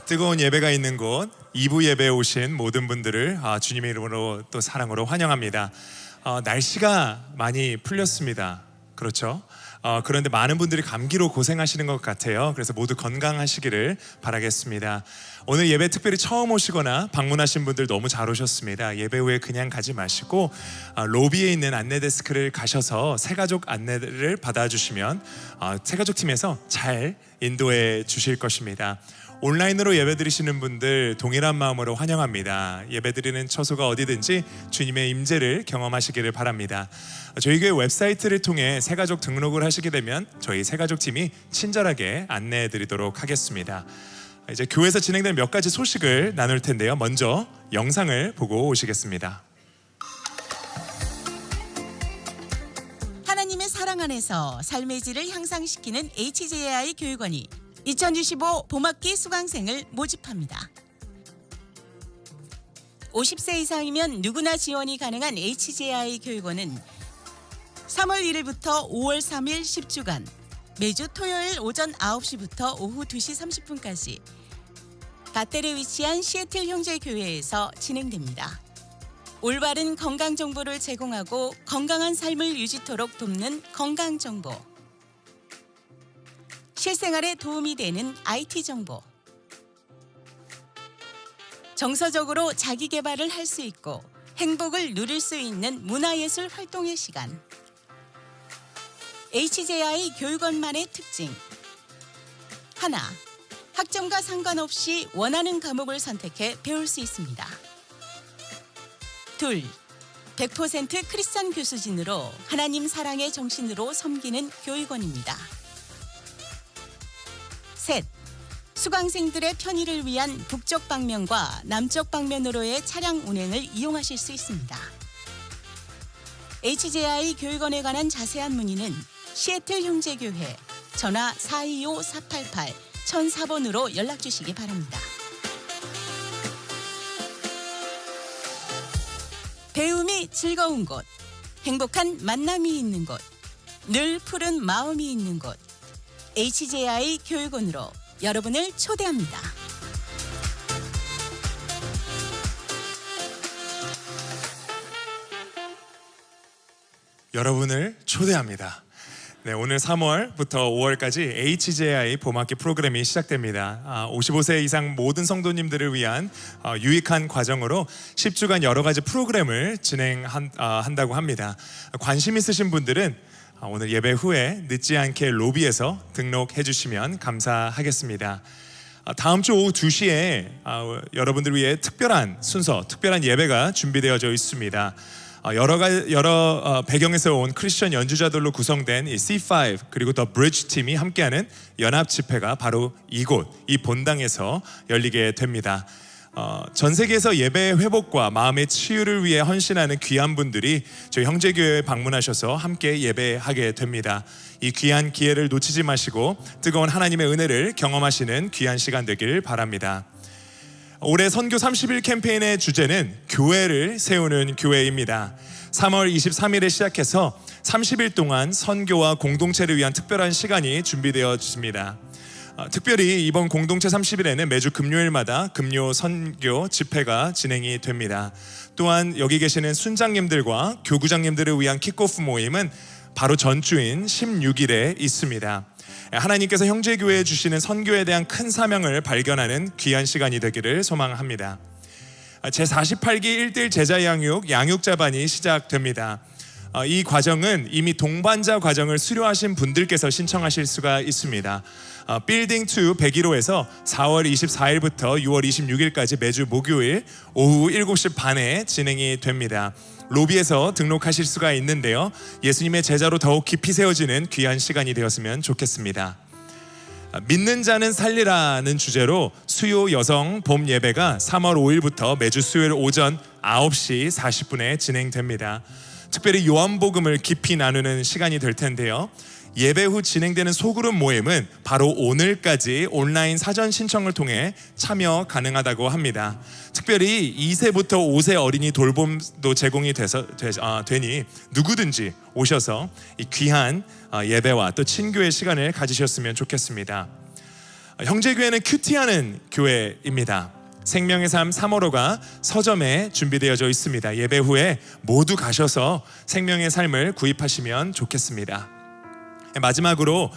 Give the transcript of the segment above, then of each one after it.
뜨거운 예배가 있는 곳 2부 예배에 오신 모든 분들을 주님의 이름으로 또 사랑으로 환영합니다. 날씨가 많이 풀렸습니다. 그렇죠? 그런데 많은 분들이 감기로 고생하시는 것 같아요. 그래서 모두 건강하시기를 바라겠습니다. 오늘 예배 특별히 처음 오시거나 방문하신 분들 너무 잘 오셨습니다. 예배 후에 그냥 가지 마시고 로비에 있는 안내 데스크를 가셔서 새가족 안내를 받아주시면 새가족 팀에서 잘 인도해 주실 것입니다. 온라인으로 예배드리시는 분들 동일한 마음으로 환영합니다. 예배드리는 처소가 어디든지 주님의 임재를 경험하시기를 바랍니다. 저희 교회 웹사이트를 통해 새가족 등록을 하시게 되면 저희 새가족팀이 친절하게 안내해 드리도록 하겠습니다. 이제 교회에서 진행되는 몇 가지 소식을 나눌 텐데요. 먼저 영상을 보고 오시겠습니다. 하나님의 사랑 안에서 삶의 질을 향상시키는 HJI 교육원이 2025 봄학기 수강생을 모집합니다. 50세 이상이면 누구나 지원이 가능한 HJI 교육원은 3월 1일부터 5월 3일 10주간 매주 토요일 오전 9시부터 오후 2시 30분까지 갓델에 위치한 시애틀 형제교회에서 진행됩니다. 올바른 건강 정보를 제공하고 건강한 삶을 유지토록 돕는 건강 정보, 실생활에 도움이 되는 IT 정보, 정서적으로 자기 개발을 할 수 있고 행복을 누릴 수 있는 문화예술 활동의 시간. HJI 교육원만의 특징. 하나, 학점과 상관없이 원하는 과목을 선택해 배울 수 있습니다. 둘, 100% 크리스찬 교수진으로 하나님 사랑의 정신으로 섬기는 교육원입니다. 셋, 수강생들의 편의를 위한 북쪽 방면과 남쪽 방면으로의 차량 운행을 이용하실 수 있습니다. HJI 교육원에 관한 자세한 문의는 시애틀 형제교회 전화 425-488-1004번으로 연락 주시기 바랍니다. 배움이 즐거운 곳, 행복한 만남이 있는 곳, 늘 푸른 마음이 있는 곳, HJI 교육원으로 여러분을 초대합니다. 여러분을 초대합니다. 네, 오늘 3월부터 5월까지 HJI 봄학기 프로그램이 시작됩니다. 55세 이상 모든 성도님들을 위한 유익한 과정으로 10주간 여러 가지 프로그램을 진행한다고 합니다. 관심 있으신 분들은 오늘 예배 후에 늦지 않게 로비에서 등록해 주시면 감사하겠습니다. 다음 주 오후 2시에 여러분들 위해 특별한 순서, 특별한 예배가 준비되어져 있습니다. 여러 배경에서 온 크리스천 연주자들로 구성된 이 C5 그리고 더 브리지 팀이 함께하는 연합 집회가 바로 이곳, 이 본당에서 열리게 됩니다. 전 세계에서 예배 회복과 마음의 치유를 위해 헌신하는 귀한 분들이 저희 형제교회에 방문하셔서 함께 예배하게 됩니다. 이 귀한 기회를 놓치지 마시고 뜨거운 하나님의 은혜를 경험하시는 귀한 시간 되길 바랍니다. 올해 선교 30일 캠페인의 주제는 교회를 세우는 교회입니다. 3월 23일에 시작해서 30일 동안 선교와 공동체를 위한 특별한 시간이 준비되어집니다. 특별히 이번 공동체 30일에는 매주 금요일마다 금요 선교 집회가 진행이 됩니다. 또한 여기 계시는 순장님들과 교구장님들을 위한 킥오프 모임은 바로 전주인 16일에 있습니다. 하나님께서 형제교회에 주시는 선교에 대한 큰 사명을 발견하는 귀한 시간이 되기를 소망합니다. 제48기 1대1 제자 양육자반이 시작됩니다. 이 과정은 이미 동반자 과정을 수료하신 분들께서 신청하실 수가 있습니다. 빌딩 2 101호에서 4월 24일부터 6월 26일까지 매주 목요일 오후 7시 반에 진행이 됩니다. 로비에서 등록하실 수가 있는데요. 예수님의 제자로 더욱 깊이 세워지는 귀한 시간이 되었으면 좋겠습니다. 믿는 자는 살리라는 주제로 수요 여성 봄 예배가 3월 5일부터 매주 수요일 오전 9시 40분에 진행됩니다. 특별히 요한복음을 깊이 나누는 시간이 될 텐데요. 예배 후 진행되는 소그룹 모임은 바로 오늘까지 온라인 사전 신청을 통해 참여 가능하다고 합니다. 특별히 2세부터 5세 어린이 돌봄도 제공이 되니 누구든지 오셔서 이 귀한 예배와 또 친교의 시간을 가지셨으면 좋겠습니다. 형제교회는 큐티하는 교회입니다. 생명의 삶 3월호가 서점에 준비되어져 있습니다. 예배 후에 모두 가셔서 생명의 삶을 구입하시면 좋겠습니다. 마지막으로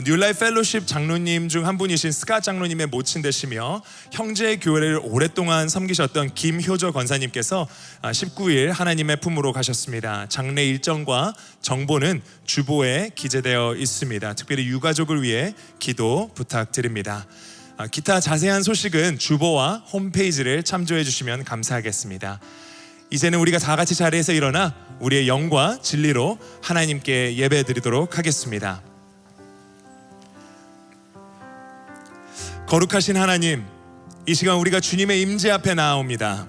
뉴라이프 펠로십 장로님 중 한 분이신 스캇 장로님의 모친 되시며 형제 교회를 오랫동안 섬기셨던 김효저 권사님께서 19일 하나님의 품으로 가셨습니다. 장례 일정과 정보는 주보에 기재되어 있습니다. 특별히 유가족을 위해 기도 부탁드립니다. 기타 자세한 소식은 주보와 홈페이지를 참조해 주시면 감사하겠습니다. 이제는 우리가 다 같이 자리에서 일어나 우리의 영과 진리로 하나님께 예배드리도록 하겠습니다. 거룩하신 하나님, 이 시간 우리가 주님의 임재 앞에 나아옵니다.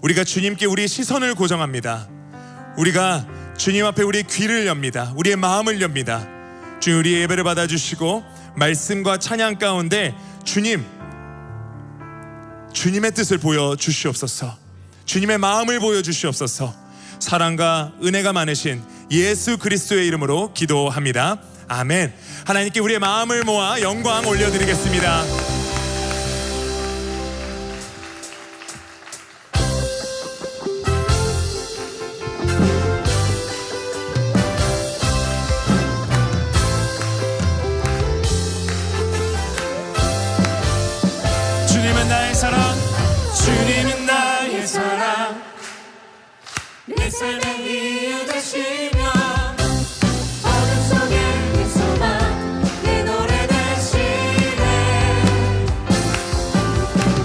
우리가 주님께 우리의 시선을 고정합니다. 우리가 주님 앞에 우리의 귀를 엽니다. 우리의 마음을 엽니다. 주님, 우리의 예배를 받아주시고 말씀과 찬양 가운데 주님의 뜻을 보여주시옵소서. 주님의 마음을 보여주시옵소서. 사랑과 은혜가 많으신 예수 그리스도의 이름으로 기도합니다. 아멘. 하나님께 우리의 마음을 모아 영광 올려드리겠습니다. 주님은 나의 사랑, 주님은 나의 사랑, 내 삶의 이유 되시며 어둠 속에 내 소망, 내 노래 되시네.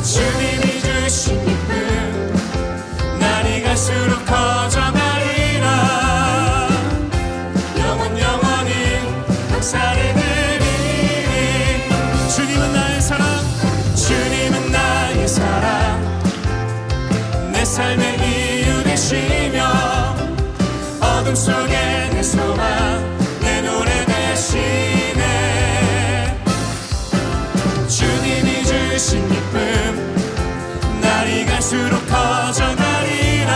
주님이 주신 기쁨 날이 갈수록 커져가리라. 영원히 감사를 드리니. 주님은 나의 사랑, 주님은 나의 사랑, 내 삶의 이유 되시며 어둠 속에 내 소망, 내 노래 되시네. 주님이 주신 기쁨 날이 갈수록 커져가리라.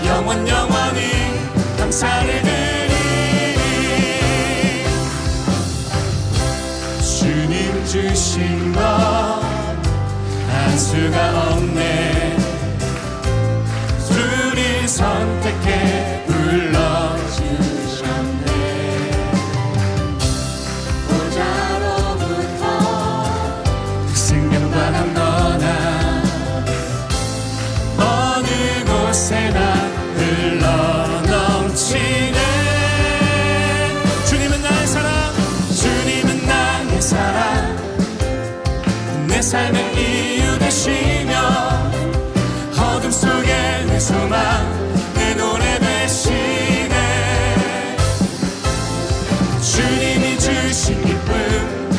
영원히 감사를 드리니. 주님 주신 것 한 수가 없네. 주를 선택해 불러주셨네. 보좌로부터 생명바람 너나 어느 곳에나 흘러넘치네. 주님은 나의 사랑, 주님은 나의 사랑, 내 삶의 이유 되시며 어둠 속에 내 소망, 내 노래 되시네. 주님이 주신 기쁨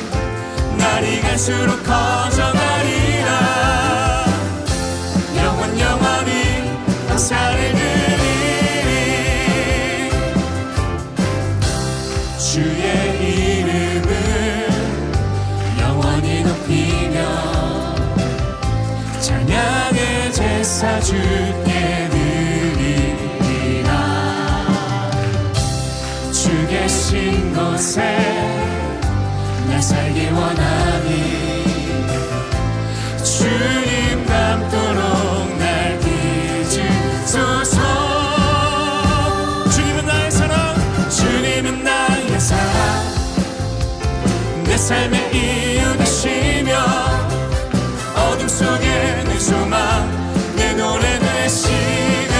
날이 갈수록 커져가리라. 영원히 감사를 드리니. 주의 이름을 영원히 높이며 찬양의 제사 주께 드리리라. 주 계신 곳에 나 살기 원하니. 주님 닮도록 날 빚으소서. 주님은 나의 사랑, 주님은 나의 사랑, 내 삶의 이유 되시며 어둠 속에 내 소망, 내 노래 되시네.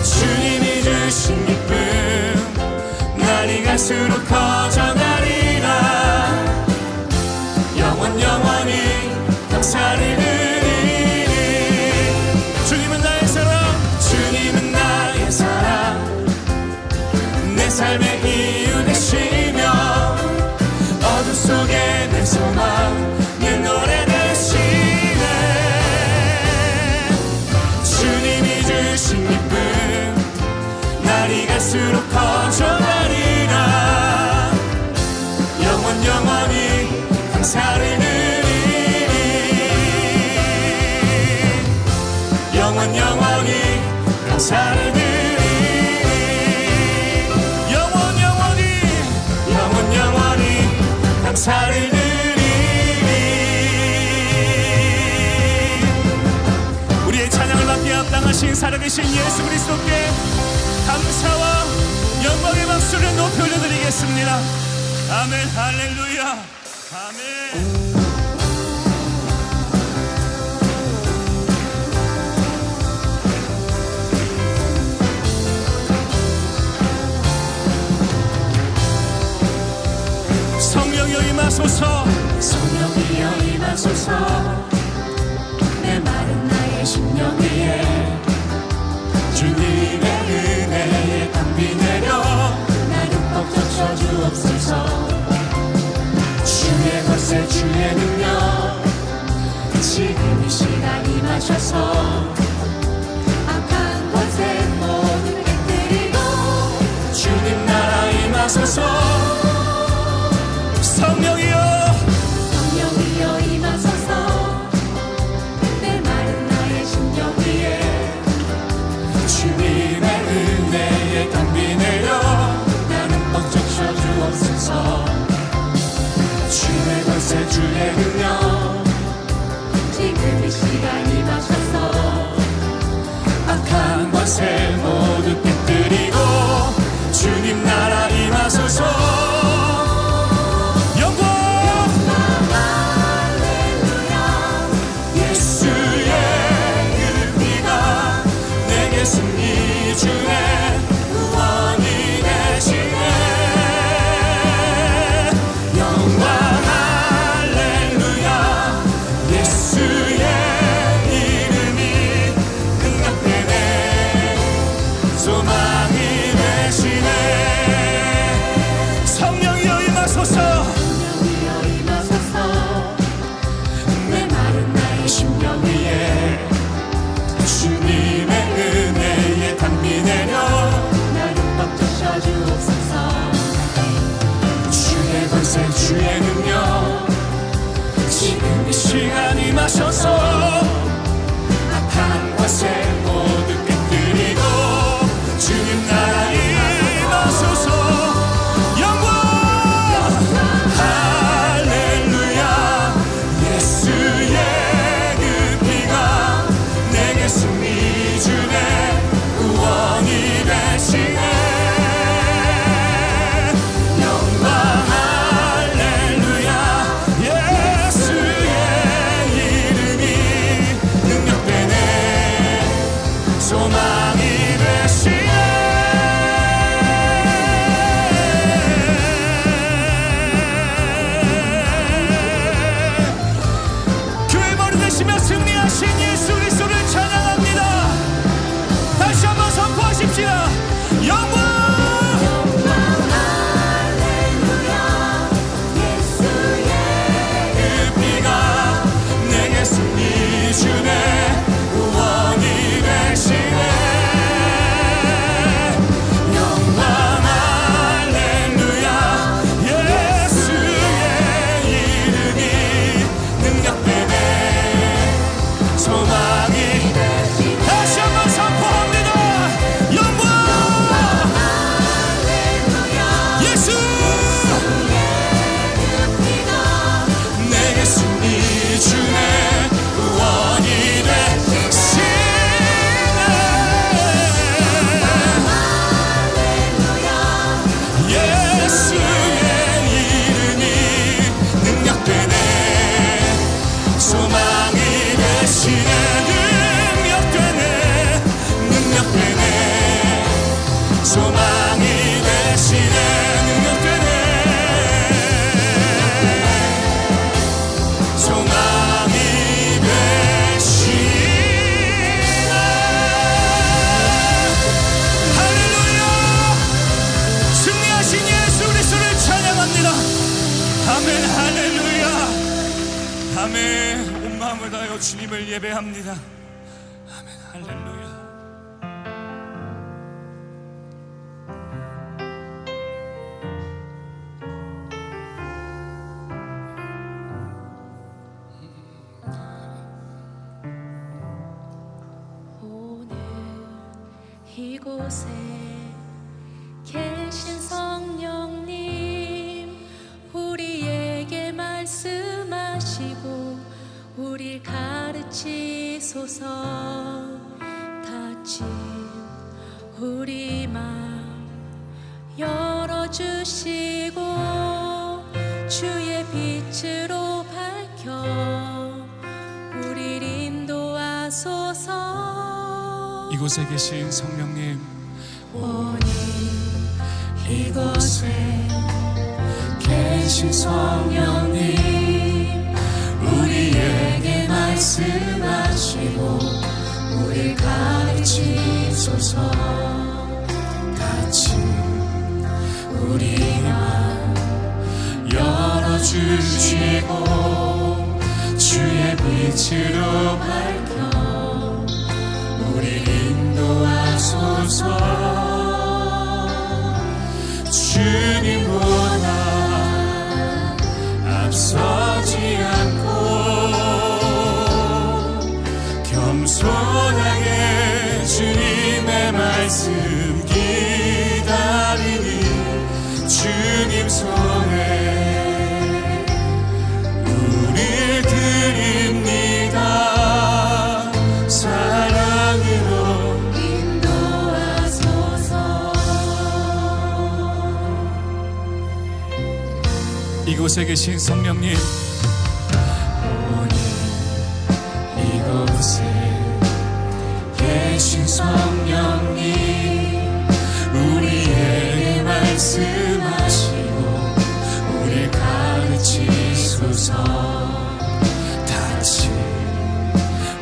주님이 주신 기쁨 날이 갈수록 커져가리라. 영원히 감사를 드리니. 주님은 나의 사랑, 주님은 나의 사랑, 내 삶의 이유 되시며 어둠 속에 내 소망, 내 노래 되시네. 주님이 주신 기쁨 날이 갈수록 커져가리라. 영원히 감사를 드리니. 영원히 감사를 드리니. 영원히 살아계신 예수 그리스도께 감사와 영광의 박수를 높이 올려드리겠습니다. 아멘. 할렐루야. 아멘. 성령이여 임하소서. 성령이여 임하소서. 내 마른 나의 심령 위에 주님의 은혜의 담비 내려 나를 벅 적셔 주옵소서. 주의 권세 주의 능력 지금 이 시간 임하셔서 악한 권세 모두 깨뜨리고 주님 나라 임하소서. 성령이여 성령이여 임하소서. 내 마른 나의 심령 위에 주님의 은혜의 담비 내려 나는 벅 적셔 주옵소서. 주의 권세 주의 능력 지금 이 시간 임하셔서 악한 권세 모두 깨뜨리고 주님 나라 임하소서. 승리 주의 구원이 되시네. 영광 할렐루야. 예수의 이름이 능력되네. 소망이 되시네. 성령이여 임하소서. 성령이여 임하소서. 내 마른 나의 심령 위에 주님의 은혜의 담비 내려 나를 벅 적셔 주옵소서. 주의 권세 주의 능력 지금 이 시간 임하셔서 악한 권세 모두 깨뜨리고 주님 나라 임하소서. 영광 할렐루야. 예수의 그 피가 내게 승리 주네. 구원이 되시네. 영광 할렐루야. 예수의 이름이 능력되네. 소망이 되시네. 교회 머리 되시며 승리하신 예수 그리스도를 찬양합니다. 다시 한번 선포하십시오. 영광 할렐루야. 예수의 그 피가 내게 승리 주네. 구원이 되시네. 영광 할렐루야. 예수의 이름이 능력되네. 소망이 되시네. 다시 한번 선포합니다. 영광 할렐루야. 예수 내게 승리 주네. 구원이 되시네. 예수의 이름이 능력되네. 소망이 되시네. 능력되네. 능력되네. 소망이 되시네. 능력되네. 소망이 되시네. 할렐루야. 승리하신 예수 그리스도를 찬양합니다. 아멘. 할렐루야. 아멘. 온 마음을 다하여 주님을 예배합니다. 아멘. 할렐루야. 오늘 이곳에 계신 성령님 우리에게 말씀하시고 우릴 가르치소서. 다 아버지 우리 맘 열어주시고 주의 빛으로 밝혀 우리를 인도하소서. 이곳에 계신 성령님, 오니 이곳에 계신 성령님 우리에게 말씀하시고 우리 가르치소서. 같이 우리 맘 열어주시고 주의 빛으로 밝혀 우리 인도하소서. 주님보다 앞서지 않고 겸손하게 주님의 말씀 기다리니 주님 손에 우리 드립니다. 사랑으로 인도하소서. 이곳에 계신 성령님, 이곳에 계신 성령님 우리에게 말씀하시고 우리 가르치소서. 같이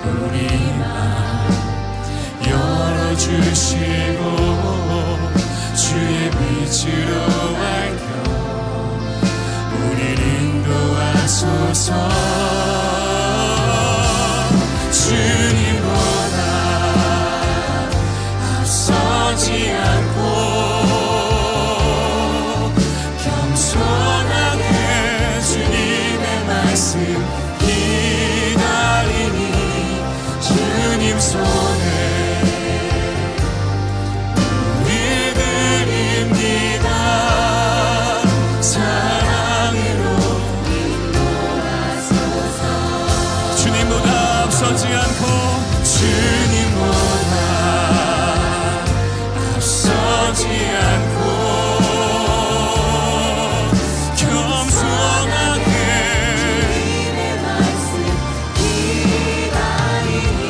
우리 맘 열어주시고 주의 빛으로 밝혀 우리를 인도하소서. 주님보다 앞서지 않고 겸손하게 주님의 말씀 기다리니 주님 손에 우리 드립니다. 사랑으로 인도하소서. 주님보다 앞서지 않고 주님보다 앞서지 않고 겸손하게 주님의 말씀 기다리니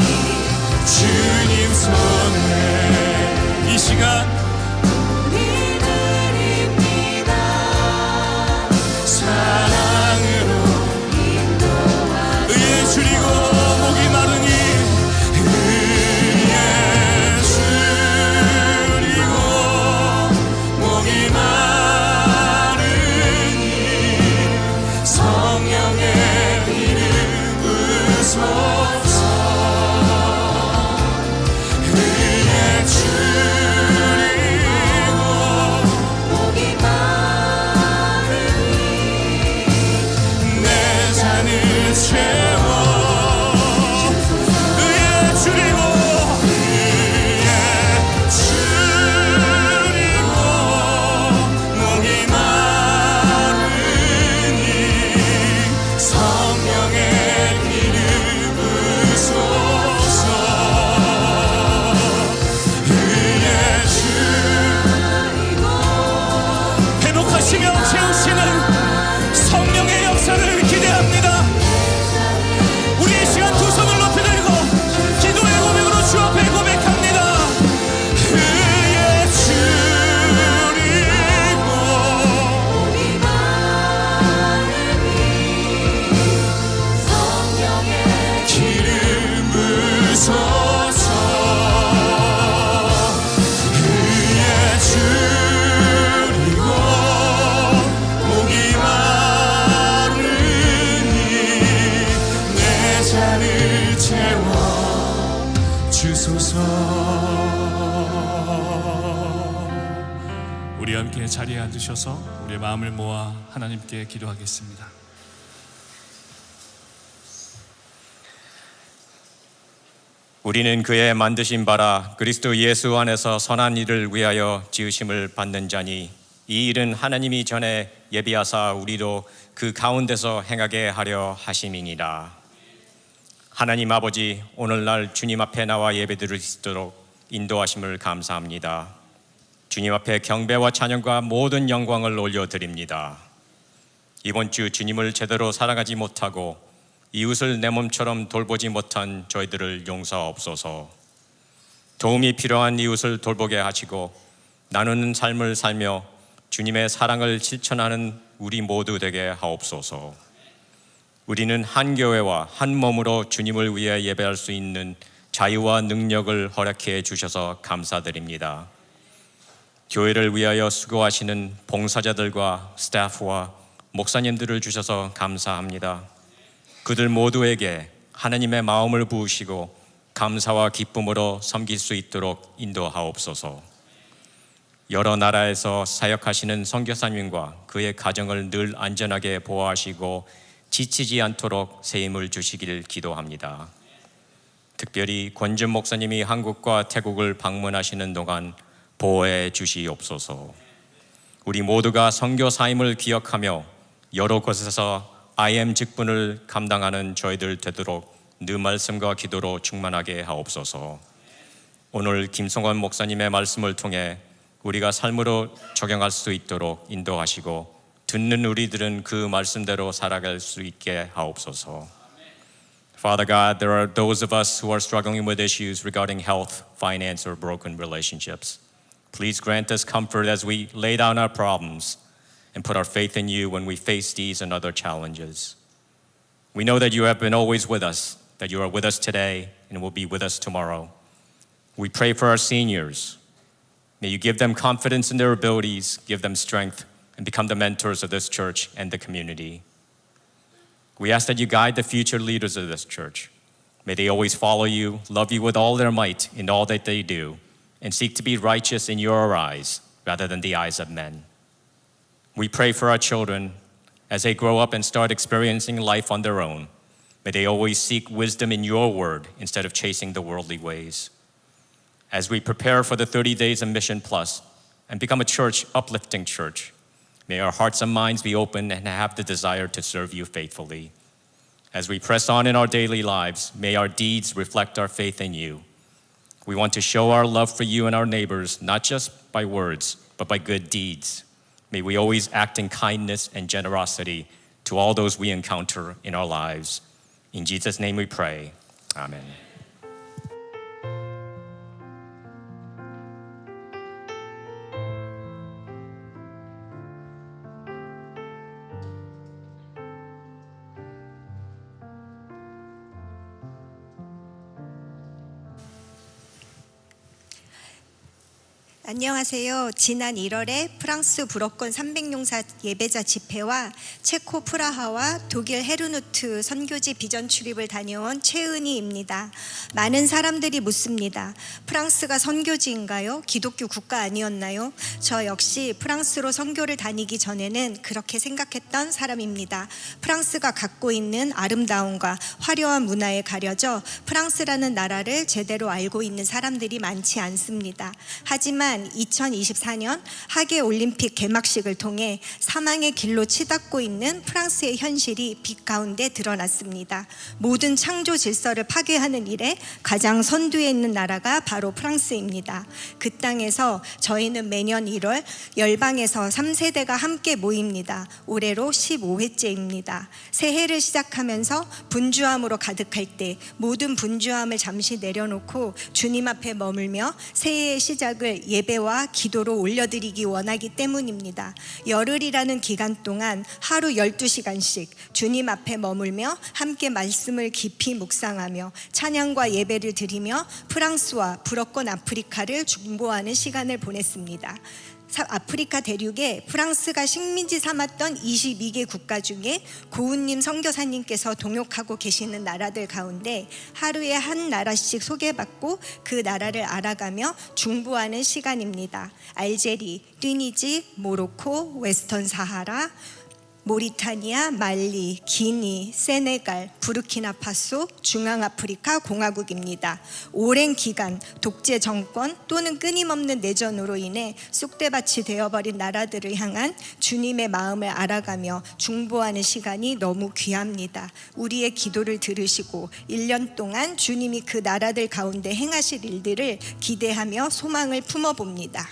주님 손에 이 시간 우리 드립니다. 사랑으로 의에 줄이고 목이 마르니 의에 줄이고 목이 마르니 성령의 비를 부소서. 의에 줄이고 목이 마르니 내 잔을 채워 의에 줄이고 의에 줄이고 목이 마르니 성령의 비를 부소서. 의에 줄이고 회복하시며 채우시는 성령의 역사를 기대합니다. 우리 이 시간 두 손을 높이 들고 기도의 고백으로 주 앞에 고백합니다. 의에 줄이고 목이 마르니 성령의 기름 부소서. 의에 줄이고 목이 마르니 내 잔을 채워 주소서. 우리 함께 자리에 앉으셔서 우리의 마음을 모아 하나님께 기도하겠습니다. 우리는 그의 만드신 바라 그리스도 예수 안에서 선한 일을 위하여 지으심을 받는 자니 이 일은 하나님이 전에 예비하사 우리도 그 가운데서 행하게 하려 하심이니라. 하나님 아버지, 오늘날 주님 앞에 나와 예배드릴 수 있도록 인도하심을 감사합니다. 주님 앞에 경배와 찬양과 모든 영광을 올려드립니다. 이번 주 주님을 제대로 살아가지 못하고 이웃을 내 몸처럼 돌보지 못한 저희들을 용서하옵소서. 도움이 필요한 이웃을 돌보게 하시고 나누는 삶을 살며 주님의 사랑을 실천하는 우리 모두 되게 하옵소서. 우리는 한 교회와 한 몸으로 주님을 위해 예배할 수 있는 자유와 능력을 허락해 주셔서 감사드립니다. 교회를 위하여 수고하시는 봉사자들과 스태프와 목사님들을 주셔서 감사합니다. 그들 모두에게 하나님의 마음을 부으시고 감사와 기쁨으로 섬길 수 있도록 인도하옵소서. 여러 나라에서 사역하시는 선교사님과 그의 가정을 늘 안전하게 보호하시고 지치지 않도록 새 힘을 주시길 기도합니다. 특별히 권준 목사님이 한국과 태국을 방문하시는 동안 보호해 주시옵소서. 우리 모두가 선교 사임을 기억하며 여러 곳에서 IM 직분을 감당하는 저희들 되도록 늘 말씀과 기도로 충만하게 하옵소서. 오늘 김성원 목사님의 말씀을 통해 우리가 삶으로 적용할 수 있도록 인도하시고 듣는 우리들은 그 말씀대로 살아갈 수 있게 하옵소서. Father God, there are those of us who are struggling with issues regarding health, finance, or broken relationships. Please grant us comfort as we lay down our problems and put our faith in you when we face these and other challenges. We know that you have been always with us, that you are with us today and will be with us tomorrow. We pray for our seniors. May you give them confidence in their abilities, give them strength, and become the mentors of this church and the community. We ask that you guide the future leaders of this church. May they always follow you, love you with all their might in all that they do, and seek to be righteous in your eyes rather than the eyes of men. We pray for our children as they grow up and start experiencing life on their own. May they always seek wisdom in your word instead of chasing the worldly ways. As we prepare for the 30 days of Mission Plus and become a church, uplifting church, may our hearts and minds be open and have the desire to serve you faithfully. As we press on in our daily lives, may our deeds reflect our faith in you. We want to show our love for you and our neighbors, not just by words, but by good deeds. May we always act in kindness and generosity to all those we encounter in our lives. In Jesus' name we pray. Amen. 안녕하세요. 지난 1월에 프랑스 불어권 300용사 예배자 집회와 체코 프라하와 독일 헤르누트 선교지 비전 출입을 다녀온 최은희입니다. 많은 사람들이 묻습니다. 프랑스가 선교지인가요? 기독교 국가 아니었나요? 저 역시 프랑스로 선교를 다니기 전에는 그렇게 생각했던 사람입니다. 프랑스가 갖고 있는 아름다움과 화려한 문화에 가려져 프랑스라는 나라를 제대로 알고 있는 사람들이 많지 않습니다. 하지만 2024년 하계 올림픽 개막식을 통해 사망의 길로 치닫고 있는 프랑스의 현실이 빛 가운데 드러났습니다. 모든 창조 질서를 파괴하는 일에 가장 선두에 있는 나라가 바로 프랑스입니다. 그 땅에서 저희는 매년 1월 열방에서 3세대가 함께 모입니다. 올해로 15회째입니다. 새해를 시작하면서 분주함으로 가득할 때 모든 분주함을 잠시 내려놓고 주님 앞에 머물며 새해의 시작을 예배와 기도로 올려드리기 원하기 때문입니다. 열흘이라는 기간 동안 하루 12시간씩 주님 앞에 머물며 함께 말씀을 깊이 묵상하며 찬양과 예배를 드리며 프랑스와 불어권 아프리카를 중보하는 시간을 보냈습니다. 아프리카 대륙에 프랑스가 식민지 삼았던 22개 국가 중에 고은님 선교사님께서 동역하고 계시는 나라들 가운데 하루에 한 나라씩 소개받고 그 나라를 알아가며 중보하는 시간입니다. 알제리, 튀니지, 모로코, 웨스턴 사하라, 모리타니아, 말리, 기니, 세네갈, 부르키나파소, 중앙아프리카 공화국입니다. 오랜 기간 독재 정권 또는 끊임없는 내전으로 인해 쑥대밭이 되어버린 나라들을 향한 주님의 마음을 알아가며 중보하는 시간이 너무 귀합니다. 우리의 기도를 들으시고 1년 동안 주님이 그 나라들 가운데 행하실 일들을 기대하며 소망을 품어봅니다.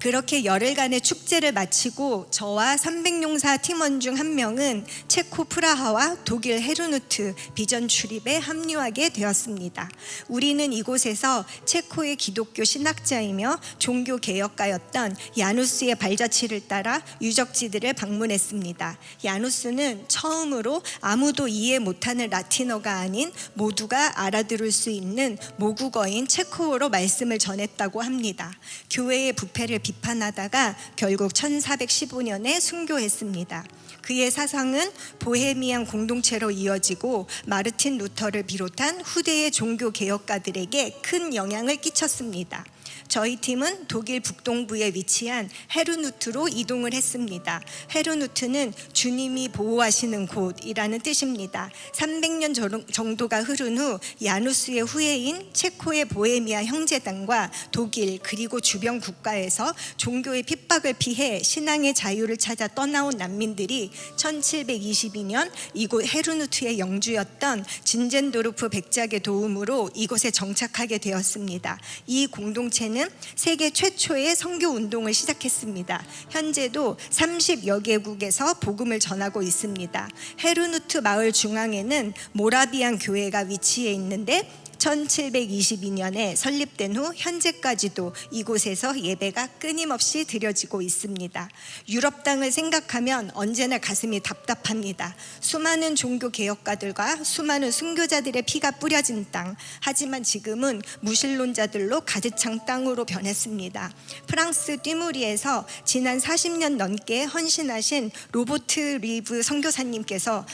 그렇게 열흘간의 축제를 마치고 저와 300용사 팀원 중 한 명은 체코 프라하와 독일 헤르누트 비전 출입에 합류하게 되었습니다. 우리는 이곳에서 체코의 기독교 신학자이며 종교 개혁가였던 야누스의 발자취를 따라 유적지들을 방문했습니다. 야누스는 처음으로 아무도 이해 못하는 라틴어가 아닌 모두가 알아들을 수 있는 모국어인 체코어로 말씀을 전했다고 합니다. 교회의 부패를 비판하다가 결국 1415년에 순교했습니다. 그의 사상은 보헤미안 공동체로 이어지고 마르틴 루터를 비롯한 후대의 종교 개혁가들에게 큰 영향을 끼쳤습니다. 저희 팀은 독일 북동부에 위치한 헤르누트로 이동을 했습니다. 헤르누트는 주님이 보호하시는 곳이라는 뜻입니다. 300년 정도가 흐른 후 야누스의 후예인 체코의 보헤미아 형제단과 독일 그리고 주변 국가에서 종교의 핍박을 피해 신앙의 자유를 찾아 떠나온 난민들이 1722년 이곳 헤르누트의 영주였던 진젠도르프 백작의 도움으로 이곳에 정착하게 되었습니다. 이 공동체는 세계 최초의 선교 운동을 시작했습니다. 현재도 30여 개국에서 복음을 전하고 있습니다. 헤르누트 마을 중앙에는 모라비안 교회가 위치해 있는데 1722년에 설립된 후 현재까지도 이곳에서 예배가 끊임없이 드려지고 있습니다. 유럽 땅을 생각하면 언제나 가슴이 답답합니다. 수많은 종교 개혁가들과 수많은 순교자들의 피가 뿌려진 땅, 하지만 지금은 무신론자들로 가득 찬 땅으로 변했습니다. 프랑스 띠무리에서 지난 40년 넘게 헌신하신 로버트 리브 선교사님께서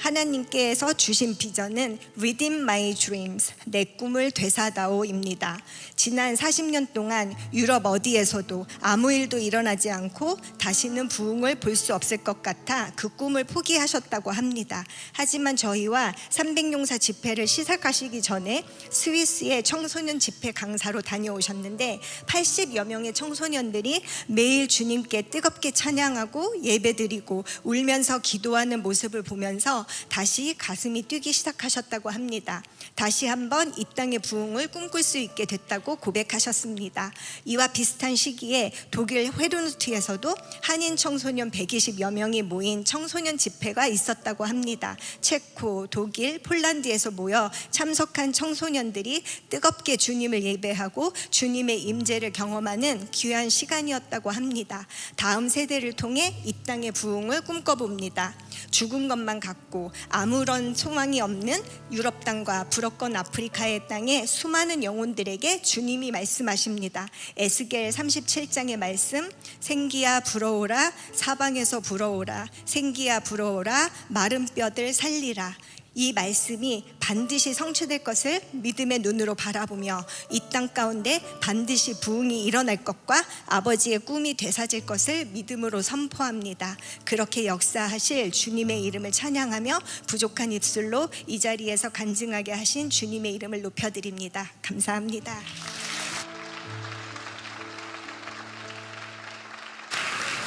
하나님께서 주신 비전은 Redeem My Dreams, 내 꿈을 되사다오입니다. 지난 40년 동안 유럽 어디에서도 아무 일도 일어나지 않고 다시는 부흥을 볼 수 없을 것 같아 그 꿈을 포기하셨다고 합니다. 하지만 저희와 300용사 집회를 시작하시기 전에 스위스의 청소년 집회 강사로 다녀오셨는데 80여 명의 청소년들이 매일 주님께 뜨겁게 찬양하고 예배드리고 울면서 기도하는 모습을 보면서 다시 가슴이 뛰기 시작하셨다고 합니다. 다시 한번 이 땅의 부흥을 꿈꿀 수 있게 됐다고 고백하셨습니다. 이와 비슷한 시기에 독일 헤르누트에서도 한인 청소년 120여 명이 모인 청소년 집회가 있었다고 합니다. 체코, 독일, 폴란드에서 모여 참석한 청소년들이 뜨겁게 주님을 예배하고 주님의 임재를 경험하는 귀한 시간이었다고 합니다. 다음 세대를 통해 이 땅의 부흥을 꿈꿔봅니다. 죽은 것만 갖고 아무런 소망이 없는 유럽 땅과 불어권 아프리카의 땅에 수많은 영혼들에게 주님이 말씀하십니다. 에스겔 37장의 말씀, 생기야 불어오라, 사방에서 불어오라, 생기야 불어오라, 마른 뼈들 살리라. 이 말씀이 반드시 성취될 것을 믿음의 눈으로 바라보며 이 땅 가운데 반드시 부흥이 일어날 것과 아버지의 꿈이 되사질 것을 믿음으로 선포합니다. 그렇게 역사하실 주님의 이름을 찬양하며 부족한 입술로 이 자리에서 간증하게 하신 주님의 이름을 높여드립니다. 감사합니다.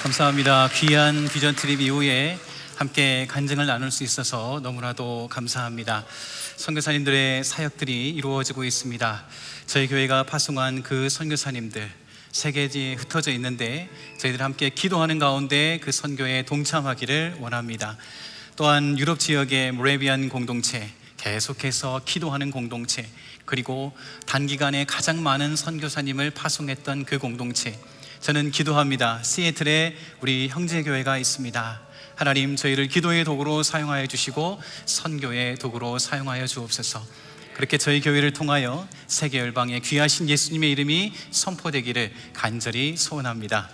감사합니다. 귀한 비전 트립 이후에 함께 간증을 나눌 수 있어서 너무나도 감사합니다. 선교사님들의 사역들이 이루어지고 있습니다. 저희 교회가 파송한 그 선교사님들 세계에 흩어져 있는데 저희들 함께 기도하는 가운데 그 선교에 동참하기를 원합니다. 또한 유럽 지역의 모라비안 공동체, 계속해서 기도하는 공동체, 그리고 단기간에 가장 많은 선교사님을 파송했던 그 공동체, 저는 기도합니다. 시애틀에 우리 형제교회가 있습니다. 하나님, 저희를 기도의 도구로 사용하여 주시고 선교의 도구로 사용하여 주옵소서. 그렇게 저희 교회를 통하여 세계 열방에 귀하신 예수님의 이름이 선포되기를 간절히 소원합니다.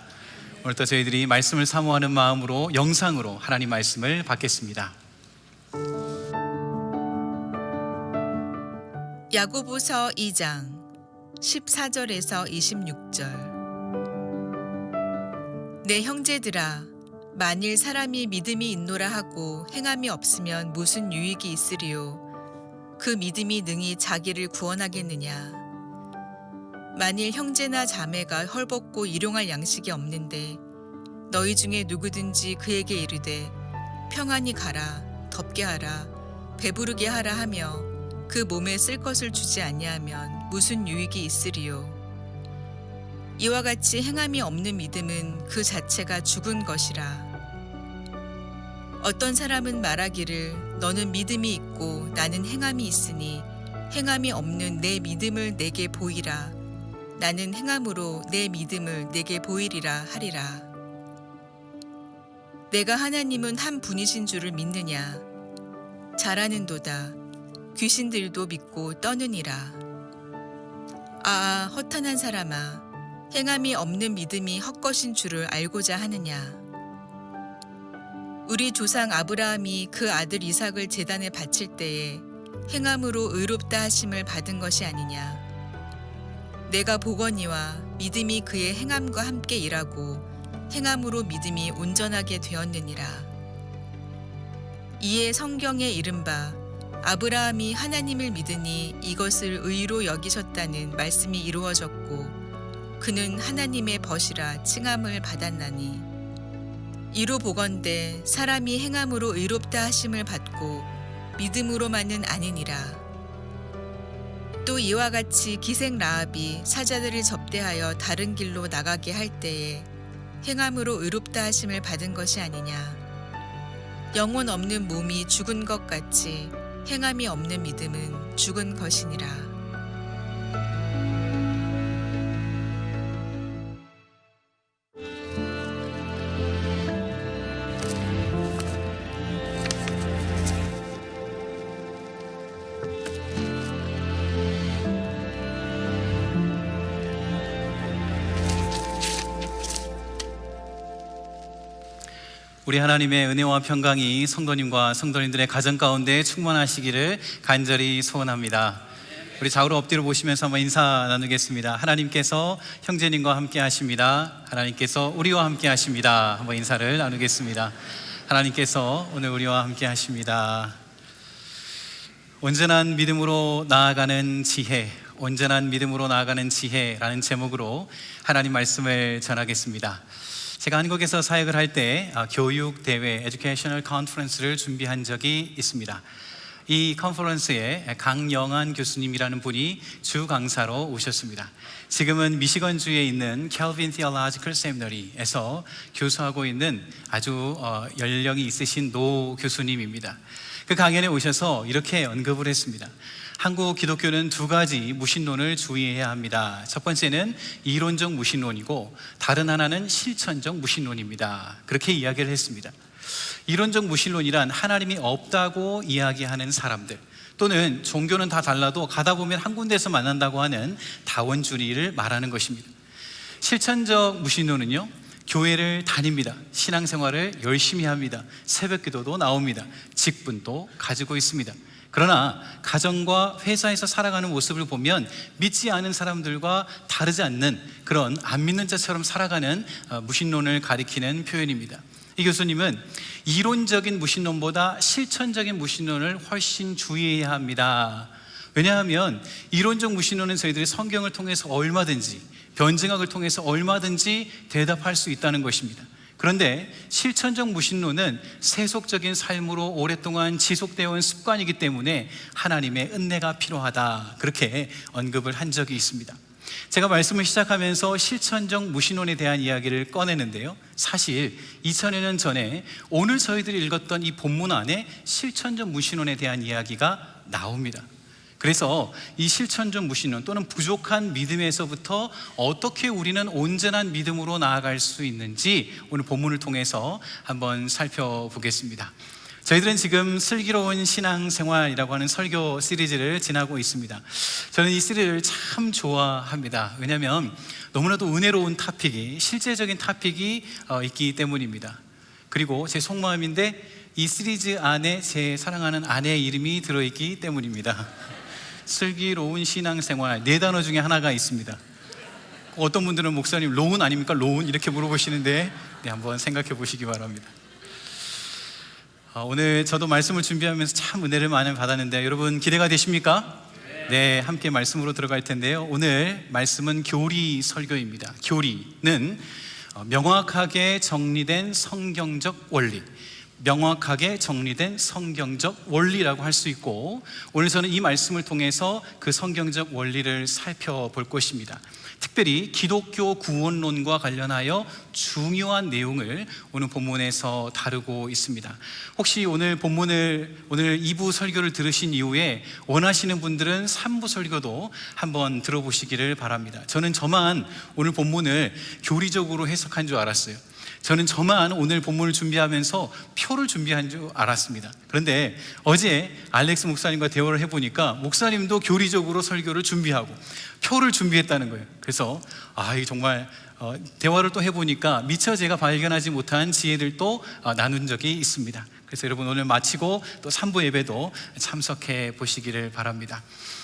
오늘도 저희들이 말씀을 사모하는 마음으로 영상으로 하나님 말씀을 받겠습니다. 야고보서 2장 14절에서 26절. 내 형제들아, 만일 사람이 믿음이 있노라 하고 행함이 없으면 무슨 유익이 있으리요? 그 믿음이 능히 자기를 구원하겠느냐? 만일 형제나 자매가 헐벗고 일용할 양식이 없는데 너희 중에 누구든지 그에게 이르되 평안히 가라, 덥게 하라, 배부르게 하라 하며 그 몸에 쓸 것을 주지 아니하면 무슨 유익이 있으리요? 이와 같이 행함이 없는 믿음은 그 자체가 죽은 것이라. 어떤 사람은 말하기를 너는 믿음이 있고 나는 행함이 있으니 행함이 없는 내 믿음을 내게 보이라. 나는 행함으로 내 믿음을 내게 보이리라 하리라. 내가 하나님은 한 분이신 줄을 믿느냐? 잘하는도다. 귀신들도 믿고 떠느니라. 아, 허탄한 사람아, 행함이 없는 믿음이 헛것인 줄을 알고자 하느냐? 우리 조상 아브라함이 그 아들 이삭을 제단에 바칠 때에 행함으로 의롭다 하심을 받은 것이 아니냐? 내가 보거니와 믿음이 그의 행함과 함께 일하고 행함으로 믿음이 온전하게 되었느니라. 이에 성경에 이른바 아브라함이 하나님을 믿으니 이것을 의로 여기셨다는 말씀이 이루어졌고 그는 하나님의 벗이라 칭함을 받았나니 이로 보건대 사람이 행함으로 의롭다 하심을 받고 믿음으로만은 아니니라. 또 이와 같이 기생 라합이 사자들을 접대하여 다른 길로 나가게 할 때에 행함으로 의롭다 하심을 받은 것이 아니냐. 영혼 없는 몸이 죽은 것 같이 행함이 없는 믿음은 죽은 것이니라. 우리 하나님의 은혜와 평강이 성도님과 성도님들의 가정 가운데 충만하시기를 간절히 소원합니다. 우리 좌우로 엎드려 보시면서 한번 인사 나누겠습니다. 하나님께서 형제님과 함께 하십니다. 하나님께서 우리와 함께 하십니다. 한번 인사를 나누겠습니다. 하나님께서 오늘 우리와 함께 하십니다. 온전한 믿음으로 나아가는 지혜, 온전한 믿음으로 나아가는 지혜라는 제목으로 하나님 말씀을 전하겠습니다. 제가 한국에서 사역을 할 때 교육 대회, 에듀케이셔널 컨퍼런스를 준비한 적이 있습니다. 이 컨퍼런스에 강영한 교수님이라는 분이 주 강사로 오셨습니다. 지금은 미시건주에 있는 캘빈 Theological Seminary에서 교수하고 있는 아주 연령이 있으신 노 교수님입니다. 그 강연에 오셔서 이렇게 언급을 했습니다. 한국 기독교는 두 가지 무신론을 주의해야 합니다. 첫 번째는 이론적 무신론이고 다른 하나는 실천적 무신론입니다. 그렇게 이야기를 했습니다. 이론적 무신론이란 하나님이 없다고 이야기하는 사람들, 또는 종교는 다 달라도 가다 보면 한 군데서 만난다고 하는 다원주의를 말하는 것입니다. 실천적 무신론은요, 교회를 다닙니다. 신앙생활을 열심히 합니다. 새벽기도도 나옵니다. 직분도 가지고 있습니다. 그러나 가정과 회사에서 살아가는 모습을 보면 믿지 않은 사람들과 다르지 않는 그런 안 믿는 자처럼 살아가는 무신론을 가리키는 표현입니다. 이 교수님은 이론적인 무신론보다 실천적인 무신론을 훨씬 주의해야 합니다. 왜냐하면 이론적 무신론은 저희들이 성경을 통해서 얼마든지, 변증학을 통해서 얼마든지 대답할 수 있다는 것입니다. 그런데 실천적 무신론은 세속적인 삶으로 오랫동안 지속되어 온 습관이기 때문에 하나님의 은혜가 필요하다, 그렇게 언급을 한 적이 있습니다. 제가 말씀을 시작하면서 실천적 무신론에 대한 이야기를 꺼내는데요, 사실 2000여 년 전에 오늘 저희들이 읽었던 이 본문 안에 실천적 무신론에 대한 이야기가 나옵니다. 그래서 이 실천적 무신론 또는 부족한 믿음에서부터 어떻게 우리는 온전한 믿음으로 나아갈 수 있는지 오늘 본문을 통해서 한번 살펴보겠습니다. 저희들은 지금 슬기로운 신앙생활이라고 하는 설교 시리즈를 지나고 있습니다. 저는 이 시리즈를 참 좋아합니다. 왜냐하면 너무나도 은혜로운 토픽이, 실제적인 토픽이 있기 때문입니다. 그리고 제 속마음인데 이 시리즈 안에 제 사랑하는 아내의 이름이 들어있기 때문입니다. 슬기로운 신앙생활, 4단어 중에 하나가 있습니다. 어떤 분들은 목사님 로운 아닙니까? 로운 이렇게 물어보시는데 네, 한번 생각해 보시기 바랍니다. 오늘 저도 말씀을 준비하면서 참 은혜를 많이 받았는데 여러분 기대가 되십니까? 네, 함께 말씀으로 들어갈 텐데요. 오늘 말씀은 교리 설교입니다. 교리는 명확하게 정리된 성경적 원리, 명확하게 정리된 성경적 원리라고 할 수 있고, 오늘 저는 이 말씀을 통해서 그 성경적 원리를 살펴볼 것입니다. 특별히 기독교 구원론과 관련하여 중요한 내용을 오늘 본문에서 다루고 있습니다. 혹시 오늘 2부 설교를 들으신 이후에 원하시는 분들은 3부 설교도 한번 들어보시기를 바랍니다. 저는 저만 오늘 본문을 교리적으로 해석한 줄 알았어요. 저는 저만 오늘 본문을 준비하면서 표를 준비한 줄 알았습니다. 그런데 어제 알렉스 목사님과 대화를 해보니까 목사님도 교리적으로 설교를 준비하고 표를 준비했다는 거예요. 그래서 이게 정말 대화를 또 해보니까 미처 제가 발견하지 못한 지혜들도 나눈 적이 있습니다. 그래서 여러분 오늘 마치고 또 3부 예배도 참석해 보시기를 바랍니다.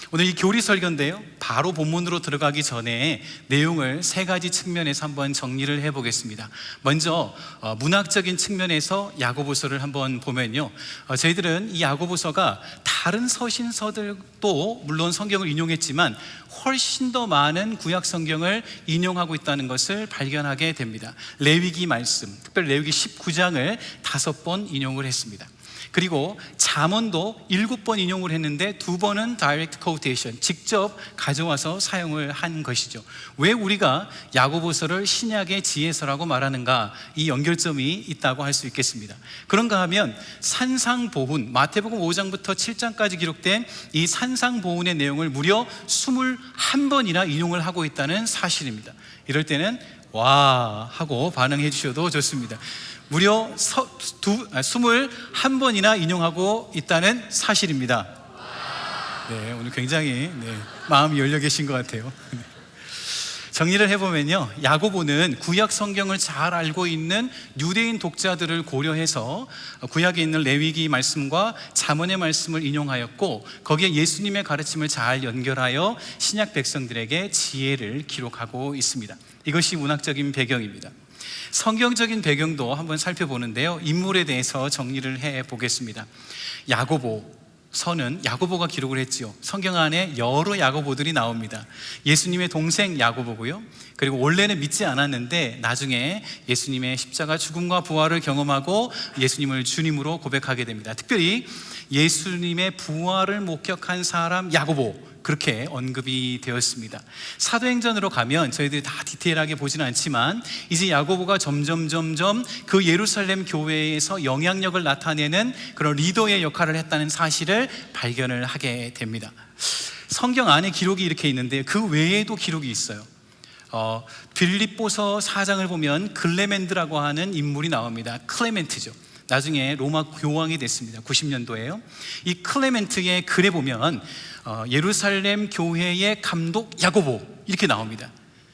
오늘 이 교리 설교인데요, 바로 본문으로 들어가기 전에 내용을 3가지 측면에서 한번 정리를 해보겠습니다. 먼저 문학적인 측면에서 야고보서를 한번 보면요, 저희들은 이 야고보서가 다른 서신서들도 물론 성경을 인용했지만 훨씬 더 많은 구약 성경을 인용하고 있다는 것을 발견하게 됩니다. 레위기 말씀, 특별히 레위기 19장을 5번 인용을 했습니다. 그리고 잠언도 7번 인용을 했는데 2번은 direct quotation, 직접 가져와서 사용을 한 것이죠. 왜 우리가 야고보서를 신약의 지혜서라고 말하는가, 이 연결점이 있다고 할 수 있겠습니다. 그런가 하면 산상보훈, 마태복음 5장부터 7장까지 기록된 이 산상보훈의 내용을 무려 21번이나 인용을 하고 있다는 사실입니다. 이럴 때는 와 하고 반응해 주셔도 좋습니다. 무려 21번이나 인용하고 있다는 사실입니다. 네, 오늘 굉장히 마음이 열려 계신 것 같아요. 정리를 해보면요, 야고보는 구약 성경을 잘 알고 있는 유대인 독자들을 고려해서 구약에 있는 레위기 말씀과 잠언의 말씀을 인용하였고, 거기에 예수님의 가르침을 잘 연결하여 신약 백성들에게 지혜를 기록하고 있습니다. 이것이 문학적인 배경입니다. 성경적인 배경도 한번 살펴보는데요, 인물에 대해서 정리를 해보겠습니다. 야고보서는 야고보가 기록을 했지요. 성경 안에 여러 야고보들이 나옵니다. 예수님의 동생 야고보고요, 그리고 원래는 믿지 않았는데 나중에 예수님의 십자가 죽음과 부활을 경험하고 예수님을 주님으로 고백하게 됩니다. 특별히 예수님의 부활을 목격한 사람 야고보, 그렇게 언급이 되었습니다. 사도행전으로 가면 저희들이 다 디테일하게 보지는 않지만 이제 야고보가 점점 그 예루살렘 교회에서 영향력을 나타내는 그런 리더의 역할을 했다는 사실을 발견을 하게 됩니다. 성경 안에 기록이 이렇게 있는데 그 외에도 기록이 있어요. 빌립보서 4장을 보면 글레멘드라고 하는 인물이 나옵니다. 클레멘트죠. 나중에 로마 교황이 됐습니다. 90년도에요. 이 클레멘트의 글에 보면 예루살렘 교회의 감독 야고보 이렇게 나옵니다.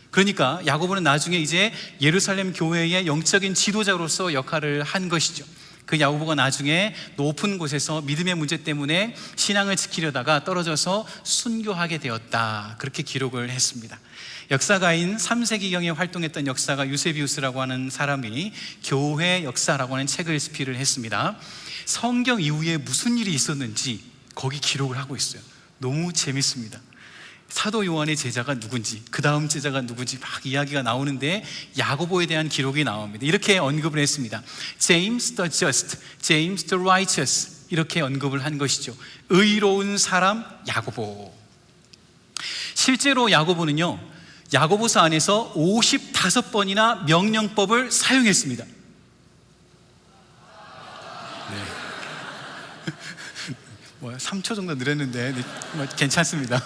그러니까 야고보는 나중에 이제 예루살렘 교회의 영적인 지도자로서 역할을 한 것이죠. 그 야고보가 나중에 높은 곳에서 믿음의 문제 때문에 신앙을 지키려다가 떨어져서 순교하게 되었다, 그렇게 기록을 했습니다. 역사가인 3세기경에 활동했던 역사가 유세비우스라고 하는 사람이 교회 역사라고 하는 책을 집필을 했습니다. 성경 이후에 무슨 일이 있었는지 거기 기록을 하고 있어요. 너무 재밌습니다. 사도 요한의 제자가 누군지, 그 다음 제자가 누군지 막 이야기가 나오는데 야고보에 대한 기록이 나옵니다. 이렇게 언급을 했습니다. James the just, James the righteous, 이렇게 언급을 한 것이죠. 의로운 사람 야고보. 실제로 야고보는요, 야고보서 안에서 55번이나 명령법을 사용했습니다. 네. 3초 정도 늘었는데 괜찮습니다.